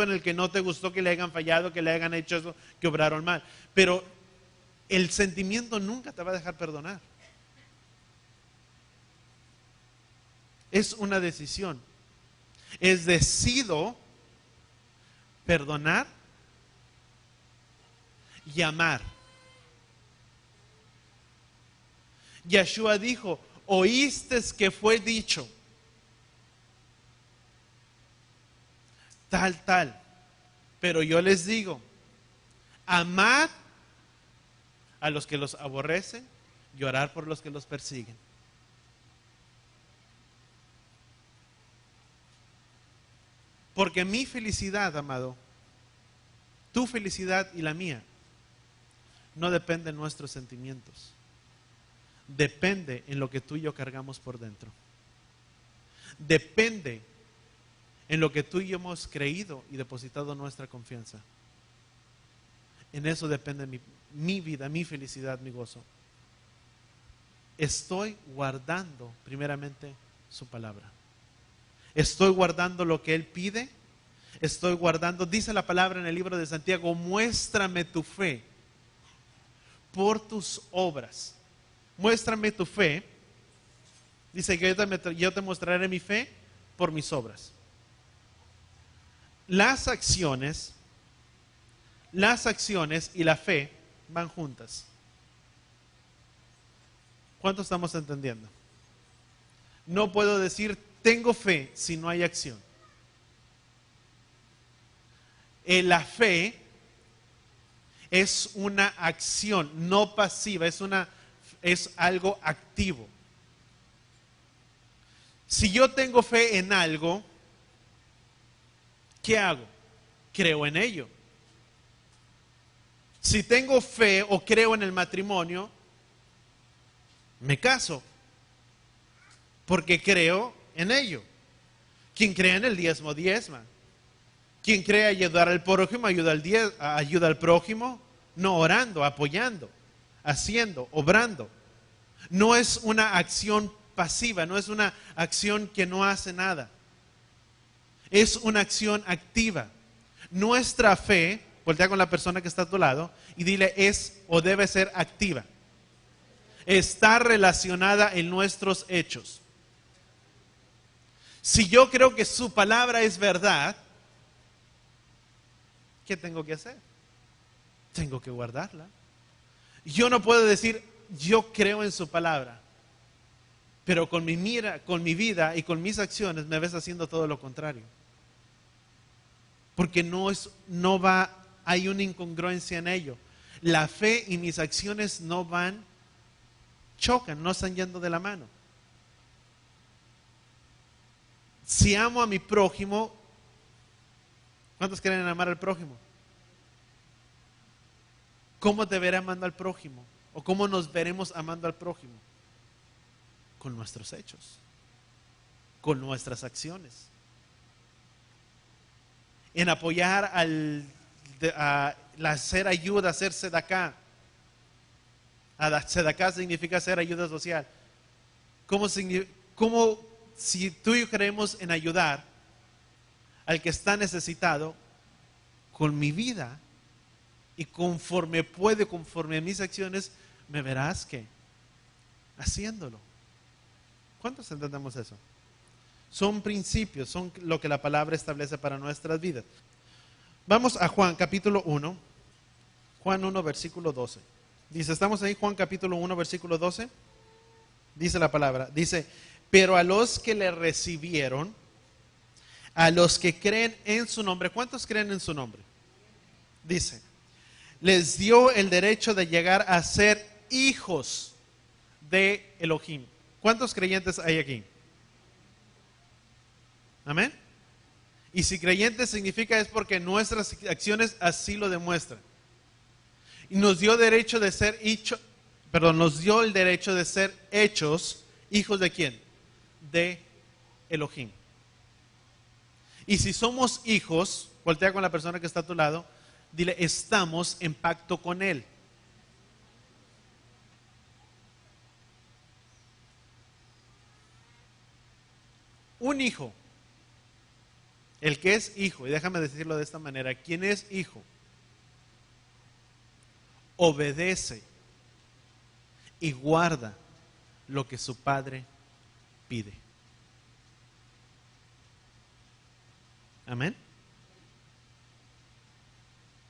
en el que no te gustó que le hayan fallado, que le hayan hecho eso, que obraron mal. Pero el sentimiento nunca te va a dejar perdonar. Es una decisión. Decido perdonar y amar. Yeshua dijo, oíste que fue dicho tal, pero yo les digo, amad a los que los aborrecen y orar por los que los persiguen. Porque mi felicidad, amado, tu felicidad y la mía, no depende de nuestros sentimientos. Depende en lo que tú y yo cargamos por dentro. Depende en lo que tú y yo hemos creído y depositado nuestra confianza. En eso depende mi vida, mi felicidad, mi gozo. Estoy guardando primeramente su palabra. Estoy guardando lo que Él pide. Estoy guardando, dice la palabra en el libro de Santiago, muéstrame tu fe por tus obras. Muéstrame tu fe. Dice que yo te mostraré mi fe por mis obras. Las acciones y la fe van juntas. ¿Cuánto estamos entendiendo? No puedo decir tengo fe si no hay acción. La fe es una acción no pasiva, es algo activo. Si yo tengo fe en algo, ¿qué hago? Creo en ello. Si tengo fe o creo en el matrimonio, me caso, porque creo en ello. Quien cree en el diezmo, diezma. Quien cree ayudar al prójimo, ayuda al prójimo, no orando, apoyando, haciendo, obrando. No es una acción pasiva, no es una acción que no hace nada. Es una acción activa. Nuestra fe, voltea con la persona que está a tu lado y dile, es o debe ser activa. Está relacionada en nuestros hechos. Si yo creo que su palabra es verdad, ¿qué tengo que hacer? tengo que guardarla. Yo no puedo decir, yo creo en su palabra, pero con mi vida y con mis acciones me ves haciendo todo lo contrario. Porque hay una incongruencia en ello. La fe y mis acciones chocan, no están yendo de la mano. Si amo a mi prójimo, ¿cuántos quieren amar al prójimo? ¿Cómo te veré amando al prójimo? ¿O cómo nos veremos amando al prójimo? Con nuestros hechos, con nuestras acciones. En apoyar a hacer ayuda, hacer sedaká. Sedaká significa hacer ayuda social. ¿Cómo si tú y yo creemos en ayudar al que está necesitado, con mi vida y conforme a mis acciones, me verás que haciéndolo? ¿Cuántos entendemos eso? Son principios, son lo que la palabra establece para nuestras vidas. Vamos a Juan capítulo 1, Juan 1 versículo 12. Dice, ¿estamos ahí? Juan capítulo 1 versículo 12. Dice la palabra, dice, pero a los que le recibieron, a los que creen en su nombre. ¿Cuántos creen en su nombre? Dice, les dio el derecho de llegar a ser hijos de Elohim. ¿Cuántos creyentes hay aquí? Amén. Y si creyentes significa es porque nuestras acciones así lo demuestran. Y nos dio derecho de ser nos dio el derecho de ser hechos hijos de ¿quién? De Elohim. Y si somos hijos, voltea con la persona que está a tu lado, dile, estamos en pacto con Él. Un hijo, el que es hijo, y déjame decirlo de esta manera, quien es hijo, obedece y guarda lo que su padre pide. Amén.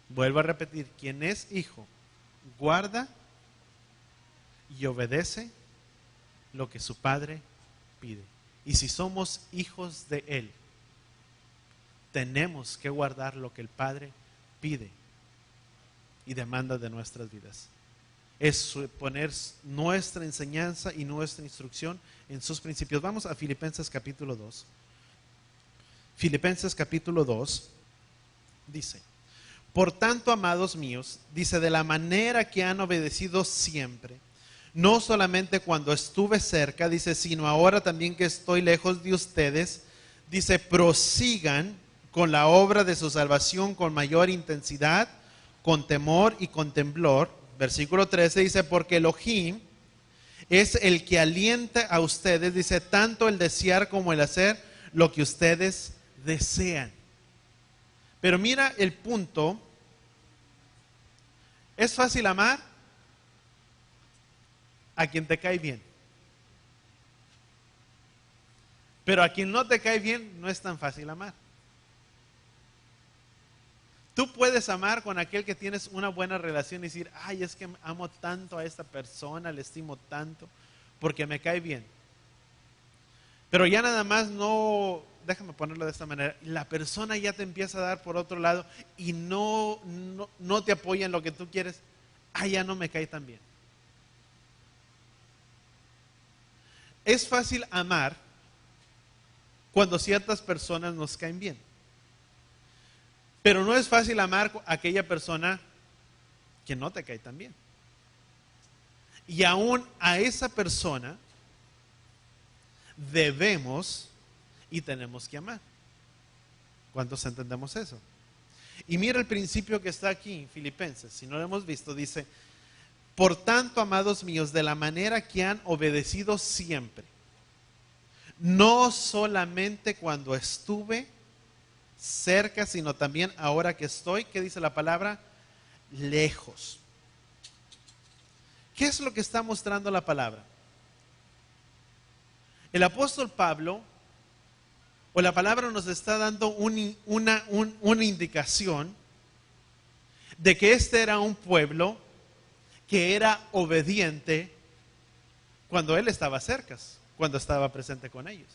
Vuelvo a repetir, quien es hijo, guarda y obedece lo que su padre pide. Y si somos hijos de Él, tenemos que guardar lo que el Padre pide y demanda de nuestras vidas. Es poner nuestra enseñanza y nuestra instrucción en sus principios. Vamos a Filipenses capítulo 2. Filipenses capítulo 2 dice, por tanto, amados míos, dice, de la manera que han obedecido siempre, no solamente cuando estuve cerca, dice, sino ahora también que estoy lejos de ustedes, dice, prosigan con la obra de su salvación con mayor intensidad, con temor y con temblor. Versículo 13 dice, porque Elohim es el que alienta a ustedes, dice, tanto el desear como el hacer lo que ustedes desean. Pero mira el punto, es fácil amar a quien te cae bien, pero a quien no te cae bien no es tan fácil amar. Tú puedes amar con aquel que tienes una buena relación y decir, ay, es que amo tanto a esta persona, le estimo tanto, porque me cae bien. Pero ya nada más no, déjame ponerlo de esta manera, la persona ya te empieza a dar por otro lado y no te apoya en lo que tú quieres, ya no me cae tan bien. Es fácil amar cuando ciertas personas nos caen bien. Pero no es fácil amar a aquella persona que no te cae tan bien. Y aún a esa persona debemos y tenemos que amar. ¿Cuántos entendemos eso? Y mira el principio que está aquí en Filipenses, si no lo hemos visto, dice, por tanto, amados míos, de la manera que han obedecido siempre, no solamente cuando estuve cerca, sino también ahora que estoy, ¿qué dice la palabra? Lejos. ¿Qué es lo que está mostrando la palabra? El apóstol Pablo, o la palabra nos está dando una indicación de que este era un pueblo que era obediente cuando Él estaba cerca, cuando estaba presente con ellos.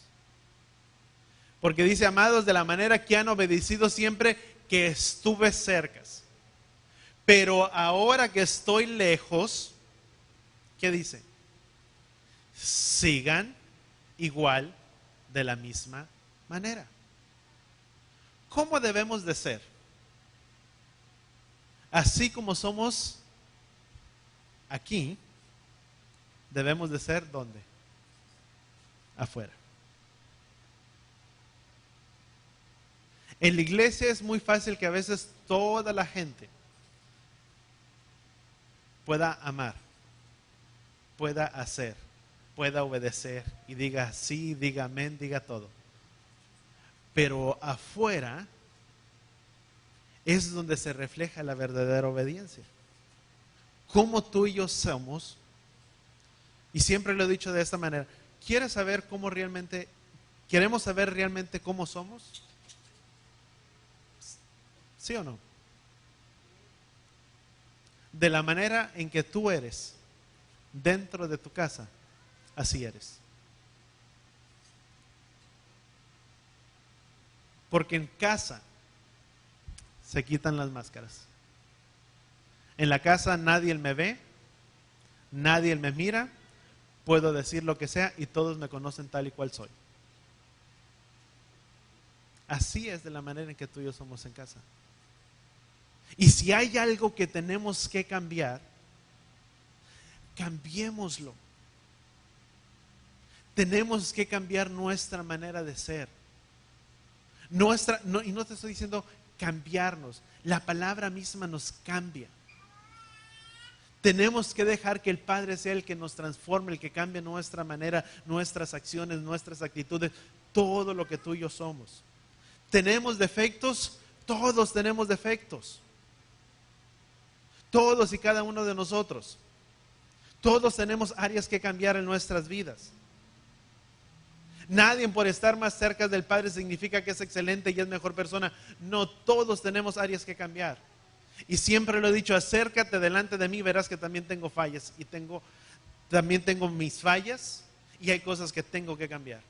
Porque dice, amados, de la manera que han obedecido siempre que estuve cerca. Pero ahora que estoy lejos, ¿qué dice? Sigan igual de la misma manera. ¿Cómo debemos de ser? Así como somos aquí, debemos de ser ¿dónde? Afuera. En la iglesia es muy fácil que a veces toda la gente pueda amar, pueda hacer, pueda obedecer y diga sí, diga amén, diga todo. Pero afuera es donde se refleja la verdadera obediencia. Como tú y yo somos, y siempre lo he dicho de esta manera, ¿quieres saber cómo realmente, queremos saber realmente cómo somos? ¿Sí o no? De la manera en que tú eres dentro de tu casa, así eres. Porque en casa se quitan las máscaras. En la casa nadie me ve, nadie me mira, puedo decir lo que sea y todos me conocen tal y cual soy. Así es de la manera en que tú y yo somos en casa. Y si hay algo que tenemos que cambiar, cambiémoslo. Tenemos que cambiar nuestra manera de ser. Y no te estoy diciendo cambiarnos, la palabra misma nos cambia. Tenemos que dejar que el Padre sea el que nos transforme, el que cambie nuestra manera, nuestras acciones, nuestras actitudes, todo lo que tú y yo somos. ¿Tenemos defectos? Todos tenemos defectos. Todos y cada uno de nosotros. Todos tenemos áreas que cambiar en nuestras vidas. Nadie por estar más cerca del Padre significa que es excelente y es mejor persona. No, todos tenemos áreas que cambiar. Y siempre lo he dicho, acércate delante de mí, verás que también tengo fallas. Y también tengo mis fallas y hay cosas que tengo que cambiar.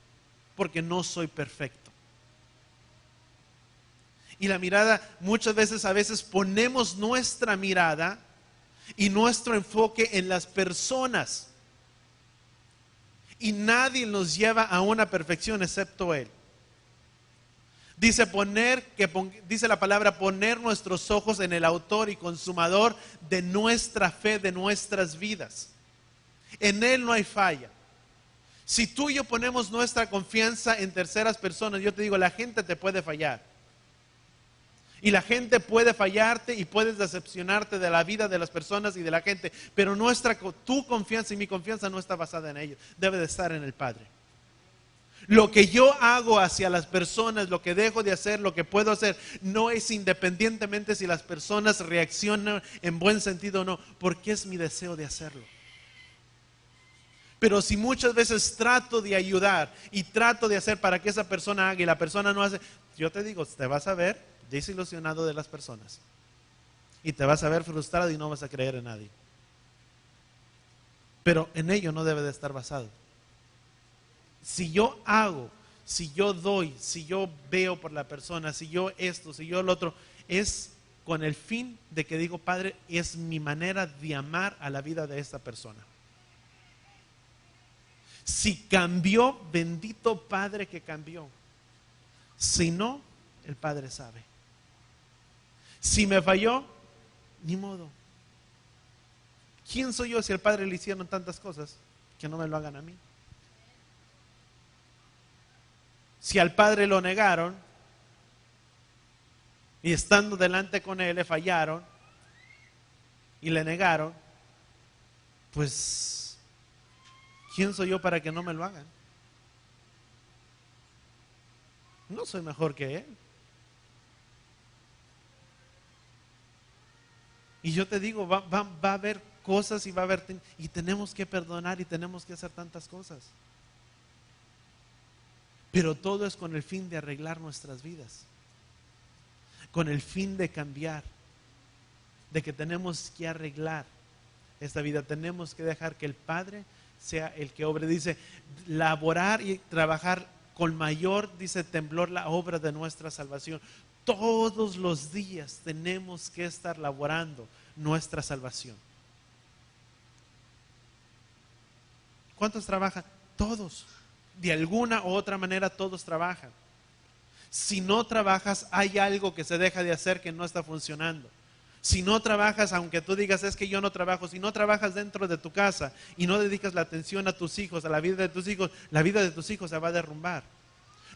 Porque no soy perfecto. Y la mirada, muchas veces, a veces ponemos nuestra mirada y nuestro enfoque en las personas. Y nadie nos lleva a una perfección excepto Él. Dice dice la palabra poner nuestros ojos en el autor y consumador de nuestra fe, de nuestras vidas. En Él no hay falla. Si tú y yo ponemos nuestra confianza en terceras personas, yo te digo, la gente te puede fallar. Y la gente puede fallarte y puedes decepcionarte de la vida de las personas y de la gente. Pero tu confianza y mi confianza no está basada en ellos. Debe de estar en el Padre. Lo que yo hago hacia las personas, lo que dejo de hacer, lo que puedo hacer, no es independientemente si las personas reaccionan en buen sentido o no, porque es mi deseo de hacerlo. Pero si muchas veces trato de ayudar y trato de hacer para que esa persona haga y la persona no hace, yo te digo, te vas a ver desilusionado de las personas y te vas a ver frustrado y no vas a creer en nadie. Pero en ello no debe de estar basado. Si yo hago, si yo doy, si yo veo por la persona, si yo esto, si yo lo otro, es con el fin de que digo, Padre, es mi manera de amar a la vida de esta persona. Si cambió, bendito Padre que cambió. Si no, el Padre sabe. Si me falló, ni modo. ¿Quién soy yo si al Padre le hicieron tantas cosas que no me lo hagan a mí? Si al Padre lo negaron y estando delante con Él le fallaron y le negaron, pues ¿quién soy yo para que no me lo hagan? No soy mejor que Él. Y yo te digo, va a haber cosas y tenemos que perdonar y tenemos que hacer tantas cosas. Pero todo es con el fin de arreglar nuestras vidas, con el fin de cambiar, de que tenemos que arreglar esta vida. Tenemos que dejar que el Padre sea el que obre. Dice, laborar y trabajar con mayor, dice, temblor la obra de nuestra salvación. Todos los días tenemos que estar laborando nuestra salvación. ¿Cuántos trabajan? Todos. De alguna u otra manera todos trabajan. Si no trabajas, hay algo que se deja de hacer que no está funcionando. Si no trabajas, aunque tú digas es que yo no trabajo, si no trabajas dentro de tu casa y no dedicas la atención a tus hijos, a la vida de tus hijos, la vida de tus hijos se va a derrumbar.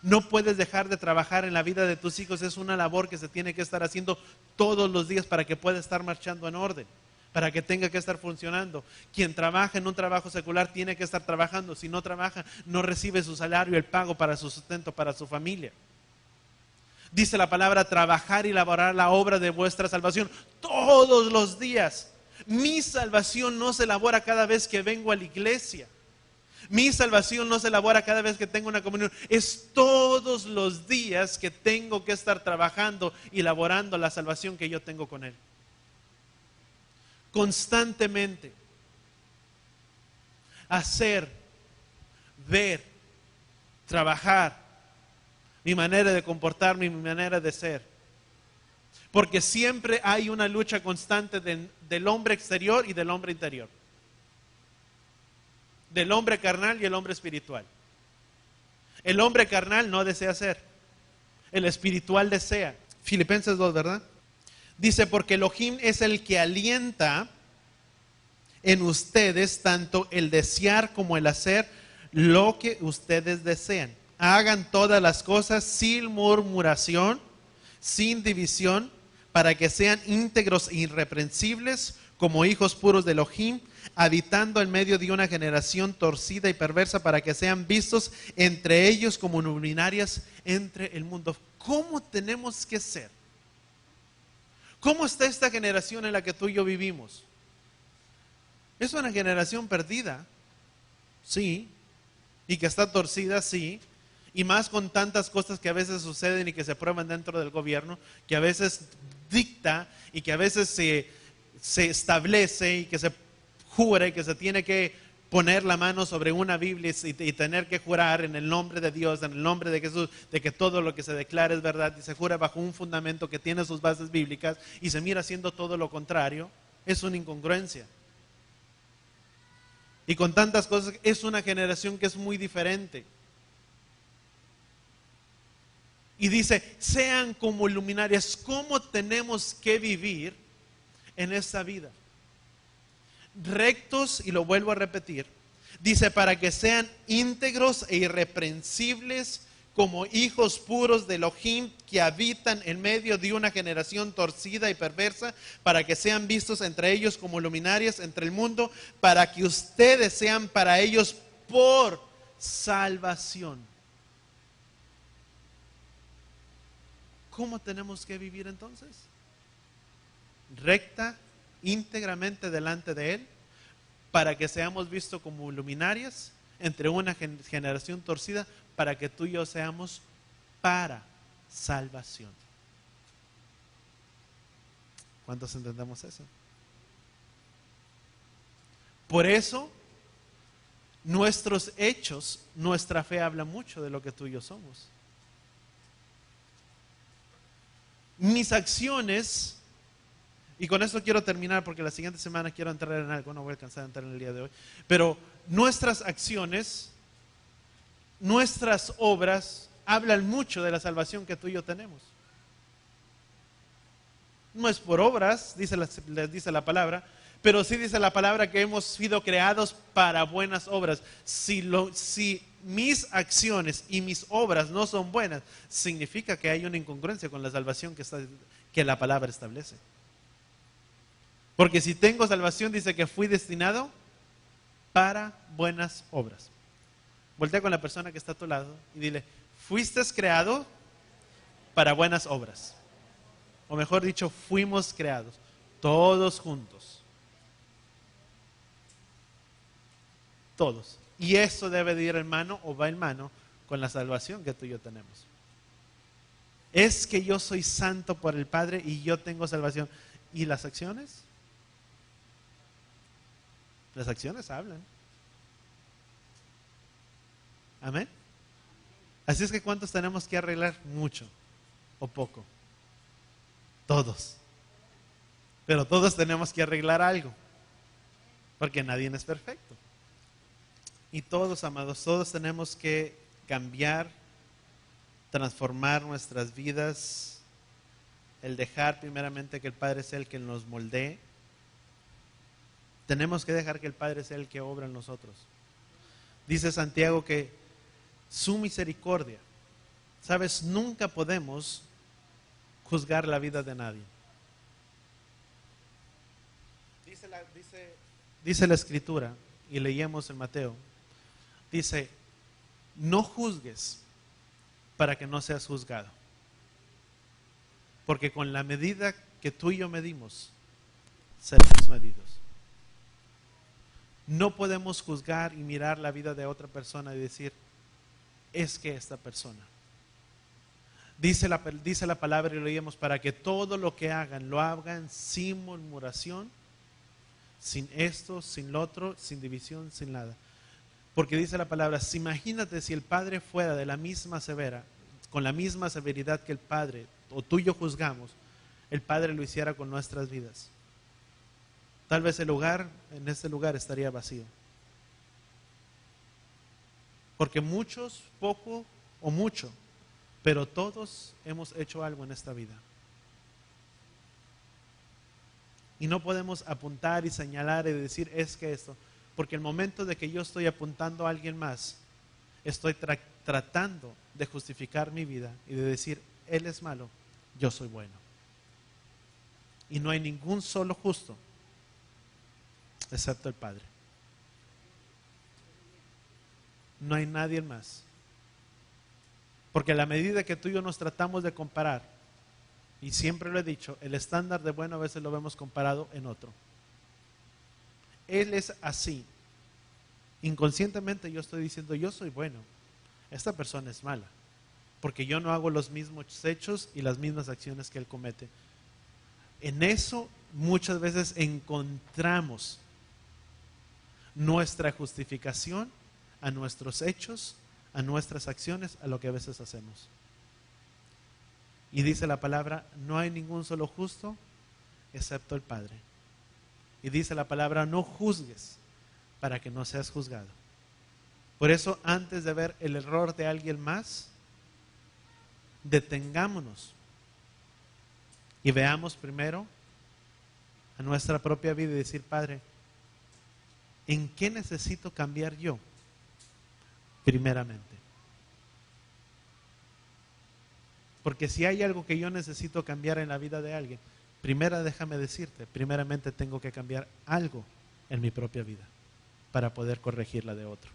No puedes dejar de trabajar en la vida de tus hijos. Es una labor que se tiene que estar haciendo todos los días para que pueda estar marchando en orden, para que tenga que estar funcionando. Quien trabaja en un trabajo secular tiene que estar trabajando. Si no trabaja, no recibe su salario, el pago para su sustento, para su familia. Dice la palabra, trabajar y laborar la obra de vuestra salvación todos los días. Mi salvación no se elabora cada vez que vengo a la iglesia. Mi salvación no se elabora cada vez que tengo una comunión. Es todos los días que tengo que estar trabajando y elaborando la salvación que yo tengo con Él. Constantemente. Hacer, ver, trabajar. Mi manera de comportarme, mi manera de ser. Porque siempre hay una lucha constante del hombre exterior y del hombre interior. Del hombre carnal y el hombre espiritual. El hombre carnal no desea ser. El espiritual desea. Filipenses 2, ¿verdad? Dice, porque Elohim es el que alienta en ustedes tanto el desear como el hacer lo que ustedes desean. Hagan todas las cosas sin murmuración, sin división, para que sean íntegros e irreprensibles como hijos puros de Elohim, habitando en medio de una generación torcida y perversa, para que sean vistos entre ellos como luminarias entre el mundo. ¿Cómo tenemos que ser? ¿Cómo está esta generación en la que tú y yo vivimos? Es una generación perdida, sí, y que está torcida, sí. Y más con tantas cosas que a veces suceden y que se prueban dentro del gobierno, que a veces dicta y que a veces se establece y que se jura y que se tiene que poner la mano sobre una Biblia y tener que jurar en el nombre de Dios, en el nombre de Jesús, de que todo lo que se declara es verdad, y se jura bajo un fundamento que tiene sus bases bíblicas y se mira haciendo todo lo contrario. Es una incongruencia. Y con tantas cosas, es una generación que es muy diferente. Y dice, sean como luminarias. ¿Cómo tenemos que vivir en esta vida? Rectos, y lo vuelvo a repetir. Dice, para que sean íntegros e irreprensibles como hijos puros de Elohim, que habitan en medio de una generación torcida y perversa, para que sean vistos entre ellos como luminarias entre el mundo, para que ustedes sean para ellos por salvación. ¿Cómo tenemos que vivir entonces? Recta, íntegramente delante de Él, para que seamos vistos como luminarias entre una generación torcida, para que tú y yo seamos para salvación. ¿Cuántos entendemos eso? Por eso, nuestros hechos, nuestra fe habla mucho de lo que tú y yo somos. Mis acciones, y con esto quiero terminar porque la siguiente semana quiero entrar en algo, no voy a alcanzar a entrar en el día de hoy, pero nuestras acciones, nuestras obras hablan mucho de la salvación que tú y yo tenemos. No es por obras, dice la palabra, pero sí dice la palabra que hemos sido creados para buenas obras. Si mis acciones y mis obras no son buenas, significa que hay una incongruencia con la salvación que la palabra establece. Porque si tengo salvación, dice que fui destinado para buenas obras. Voltea con la persona que está a tu lado y dile, fuiste creado para buenas obras. O mejor dicho, fuimos creados, todos juntos. Todos. Y eso debe de ir en mano o va en mano con la salvación que tú y yo tenemos. Es que yo soy santo por el Padre y yo tengo salvación. ¿Y las acciones? Las acciones hablan. Amén. Así es que ¿cuántos tenemos que arreglar? Mucho o poco. Todos. Pero todos tenemos que arreglar algo. Porque nadie es perfecto. Y todos, amados, todos tenemos que cambiar, transformar nuestras vidas, el dejar primeramente que el Padre sea el que nos moldee. Tenemos que dejar que el Padre sea el que obra en nosotros. Dice Santiago que su misericordia, sabes, nunca podemos juzgar la vida de nadie. Dice la Escritura, y leíamos en Mateo, dice, no juzgues para que no seas juzgado. Porque con la medida que tú y yo medimos, seremos medidos. No podemos juzgar y mirar la vida de otra persona y decir, es que esta persona. Dice la palabra y lo leíamos, para que todo lo que hagan, lo hagan sin murmuración, sin esto, sin lo otro, sin división, sin nada. Porque dice la palabra, si imagínate si el Padre fuera de la misma severa, con la misma severidad que el Padre, o tú y yo juzgamos, el Padre lo hiciera con nuestras vidas. Tal vez en este lugar estaría vacío. Porque muchos, poco o mucho, pero todos hemos hecho algo en esta vida. Y no podemos apuntar y señalar y decir, es que esto, porque el momento de que yo estoy apuntando a alguien más, estoy tratando de justificar mi vida y de decir, él es malo, yo soy bueno. Y no hay ningún solo justo, excepto el Padre. No hay nadie más. Porque a la medida que tú y yo nos tratamos de comparar, y siempre lo he dicho, el estándar de bueno a veces lo vemos comparado en otro. Él es así. Inconscientemente yo estoy diciendo, yo soy bueno, esta persona es mala, porque yo no hago los mismos hechos y las mismas acciones que él comete. En eso muchas veces encontramos nuestra justificación a nuestros hechos, a nuestras acciones, a lo que a veces hacemos. Y dice la palabra, no hay ningún solo justo excepto el Padre. Y dice la palabra, no juzgues para que no seas juzgado. Por eso, antes de ver el error de alguien más, detengámonos y veamos primero a nuestra propia vida y decir, Padre, ¿en qué necesito cambiar yo? Primeramente. Porque si hay algo que yo necesito cambiar en la vida de alguien, déjame decirte, primeramente tengo que cambiar algo en mi propia vida para poder corregir la de otro.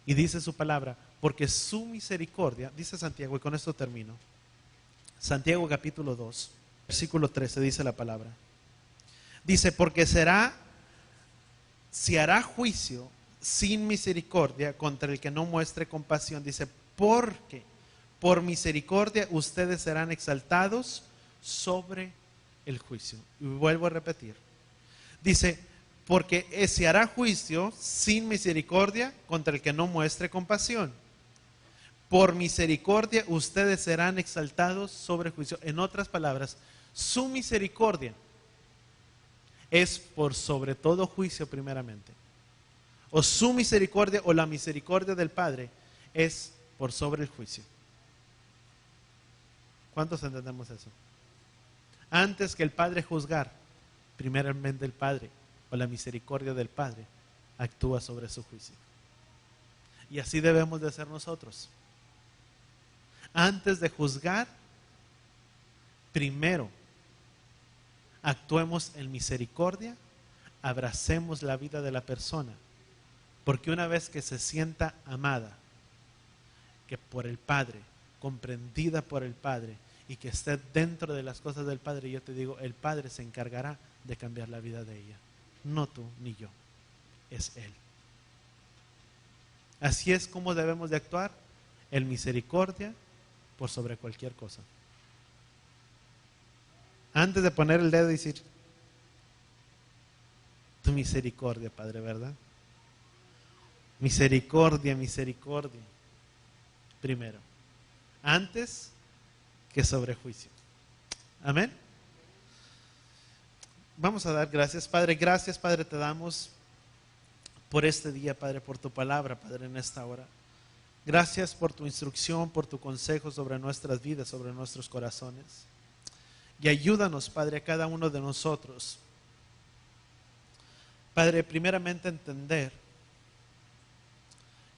Y dice su palabra, porque su misericordia, dice Santiago, y con esto termino. Santiago capítulo 2, versículo 13, dice la palabra. Dice, porque si hará juicio sin misericordia contra el que no muestre compasión. Dice, porque por misericordia ustedes serán exaltados sobre el juicio. Y vuelvo a repetir. Dice, porque se hará juicio sin misericordia contra el que no muestre compasión. Por misericordia ustedes serán exaltados sobre el juicio. En otras palabras, su misericordia es por sobre todo juicio primeramente. O su misericordia o la misericordia del Padre es por sobre el juicio. ¿Cuántos entendemos eso? Antes que el Padre juzgar, primeramente el Padre o la misericordia del Padre actúa sobre su juicio. Y así debemos de ser nosotros. Antes de juzgar, primero actuemos en misericordia, abracemos la vida de la persona, porque una vez que se sienta amada, que por el Padre, comprendida por el Padre, y que esté dentro de las cosas del Padre, yo te digo, el Padre se encargará de cambiar la vida de ella. No tú ni yo, es Él. Así es como debemos de actuar, en misericordia por sobre cualquier cosa. Antes de poner el dedo y decir, tu misericordia, Padre, ¿verdad? Misericordia, misericordia. Primero, antes que sobre juicio. Amén. Vamos a dar gracias, Padre. Gracias, Padre, te damos por este día, Padre, por tu palabra, Padre, en esta hora. Gracias por tu instrucción, por tu consejo sobre nuestras vidas, sobre nuestros corazones. Y ayúdanos, Padre, a cada uno de nosotros, Padre, primeramente entender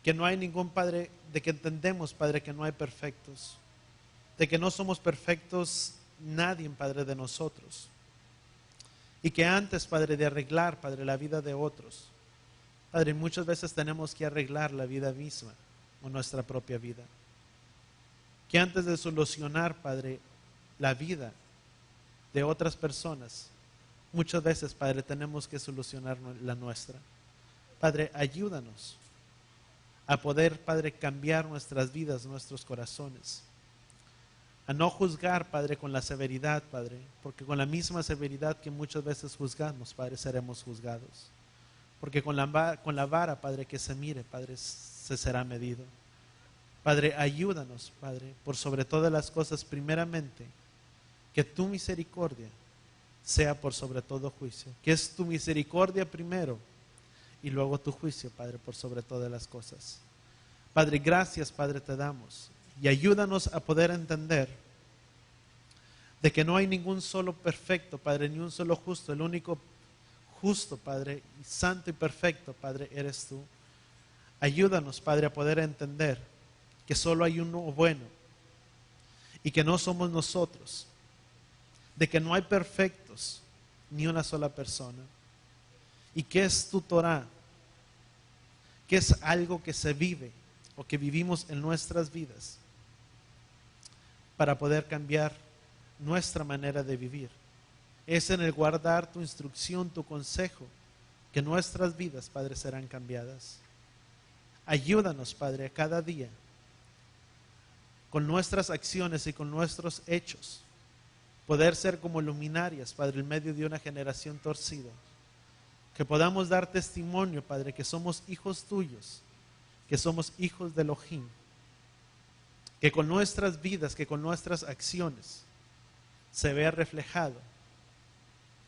que no hay ningún, Padre, de que entendemos, Padre, que no hay perfectos, de que no somos perfectos nadie, Padre, de nosotros. Y que antes, Padre, de arreglar, Padre, la vida de otros, Padre, muchas veces tenemos que arreglar la vida misma o nuestra propia vida. Que antes de solucionar, Padre, la vida de otras personas, muchas veces, Padre, tenemos que solucionar la nuestra. Padre, ayúdanos a poder, Padre, cambiar nuestras vidas, nuestros corazones. A no juzgar, Padre, con la severidad, Padre, porque con la misma severidad que muchas veces juzgamos, Padre, seremos juzgados. Porque con la vara, Padre, que se mire, Padre, se será medido. Padre, ayúdanos, Padre, por sobre todas las cosas, primeramente, que tu misericordia sea por sobre todo juicio. Que es tu misericordia primero y luego tu juicio, Padre, por sobre todas las cosas. Padre, gracias, Padre, te damos. Y ayúdanos a poder entender de que no hay ningún solo perfecto, Padre, ni un solo justo. El único justo, Padre, y santo y perfecto, Padre, eres tú. Ayúdanos, Padre, a poder entender que solo hay uno bueno y que no somos nosotros, de que no hay perfectos ni una sola persona, y que es tu Torah, que es algo que se vive o que vivimos en nuestras vidas para poder cambiar nuestra manera de vivir. Es en el guardar tu instrucción, tu consejo, que nuestras vidas, Padre, serán cambiadas. Ayúdanos, Padre, a cada día, con nuestras acciones y con nuestros hechos, poder ser como luminarias, Padre, en medio de una generación torcida. Que podamos dar testimonio, Padre, que somos hijos tuyos, que somos hijos de Elohim. Que con nuestras vidas, que con nuestras acciones se vea reflejado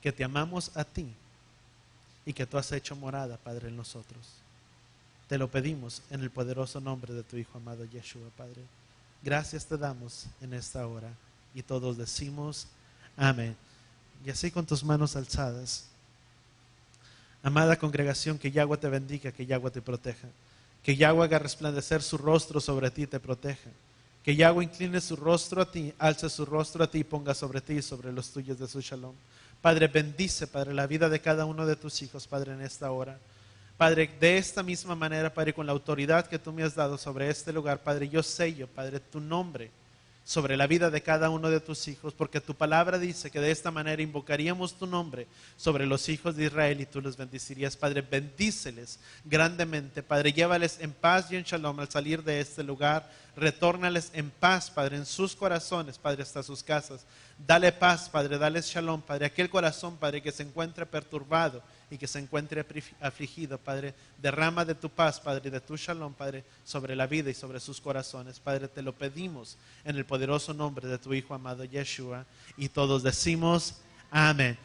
que te amamos a ti y que tú has hecho morada, Padre, en nosotros. Te lo pedimos en el poderoso nombre de tu Hijo amado Yeshua, Padre. Gracias te damos en esta hora y todos decimos amén. Y así con tus manos alzadas, amada congregación, que Yahweh te bendiga, que Yahweh te proteja, que Yahweh haga resplandecer su rostro sobre ti y te proteja, que Yahweh incline su rostro a ti, alce su rostro a ti y ponga sobre ti y sobre los tuyos de su shalom. Padre, bendice, Padre, la vida de cada uno de tus hijos, Padre, en esta hora. Padre, de esta misma manera, Padre, con la autoridad que tú me has dado sobre este lugar, Padre, yo sello, Padre, tu nombre sobre la vida de cada uno de tus hijos, porque tu palabra dice que de esta manera invocaríamos tu nombre sobre los hijos de Israel y tú los bendecirías. Padre, bendíceles grandemente, Padre, llévales en paz y en shalom al salir de este lugar, retórnales en paz, Padre, en sus corazones, Padre, hasta sus casas. Dale paz, Padre, dale shalom, Padre, aquel corazón, Padre, que se encuentre perturbado y que se encuentre afligido, Padre, derrama de tu paz, Padre, de tu shalom, Padre, sobre la vida y sobre sus corazones. Padre, te lo pedimos en el poderoso nombre de tu Hijo amado Yeshua, y todos decimos amén.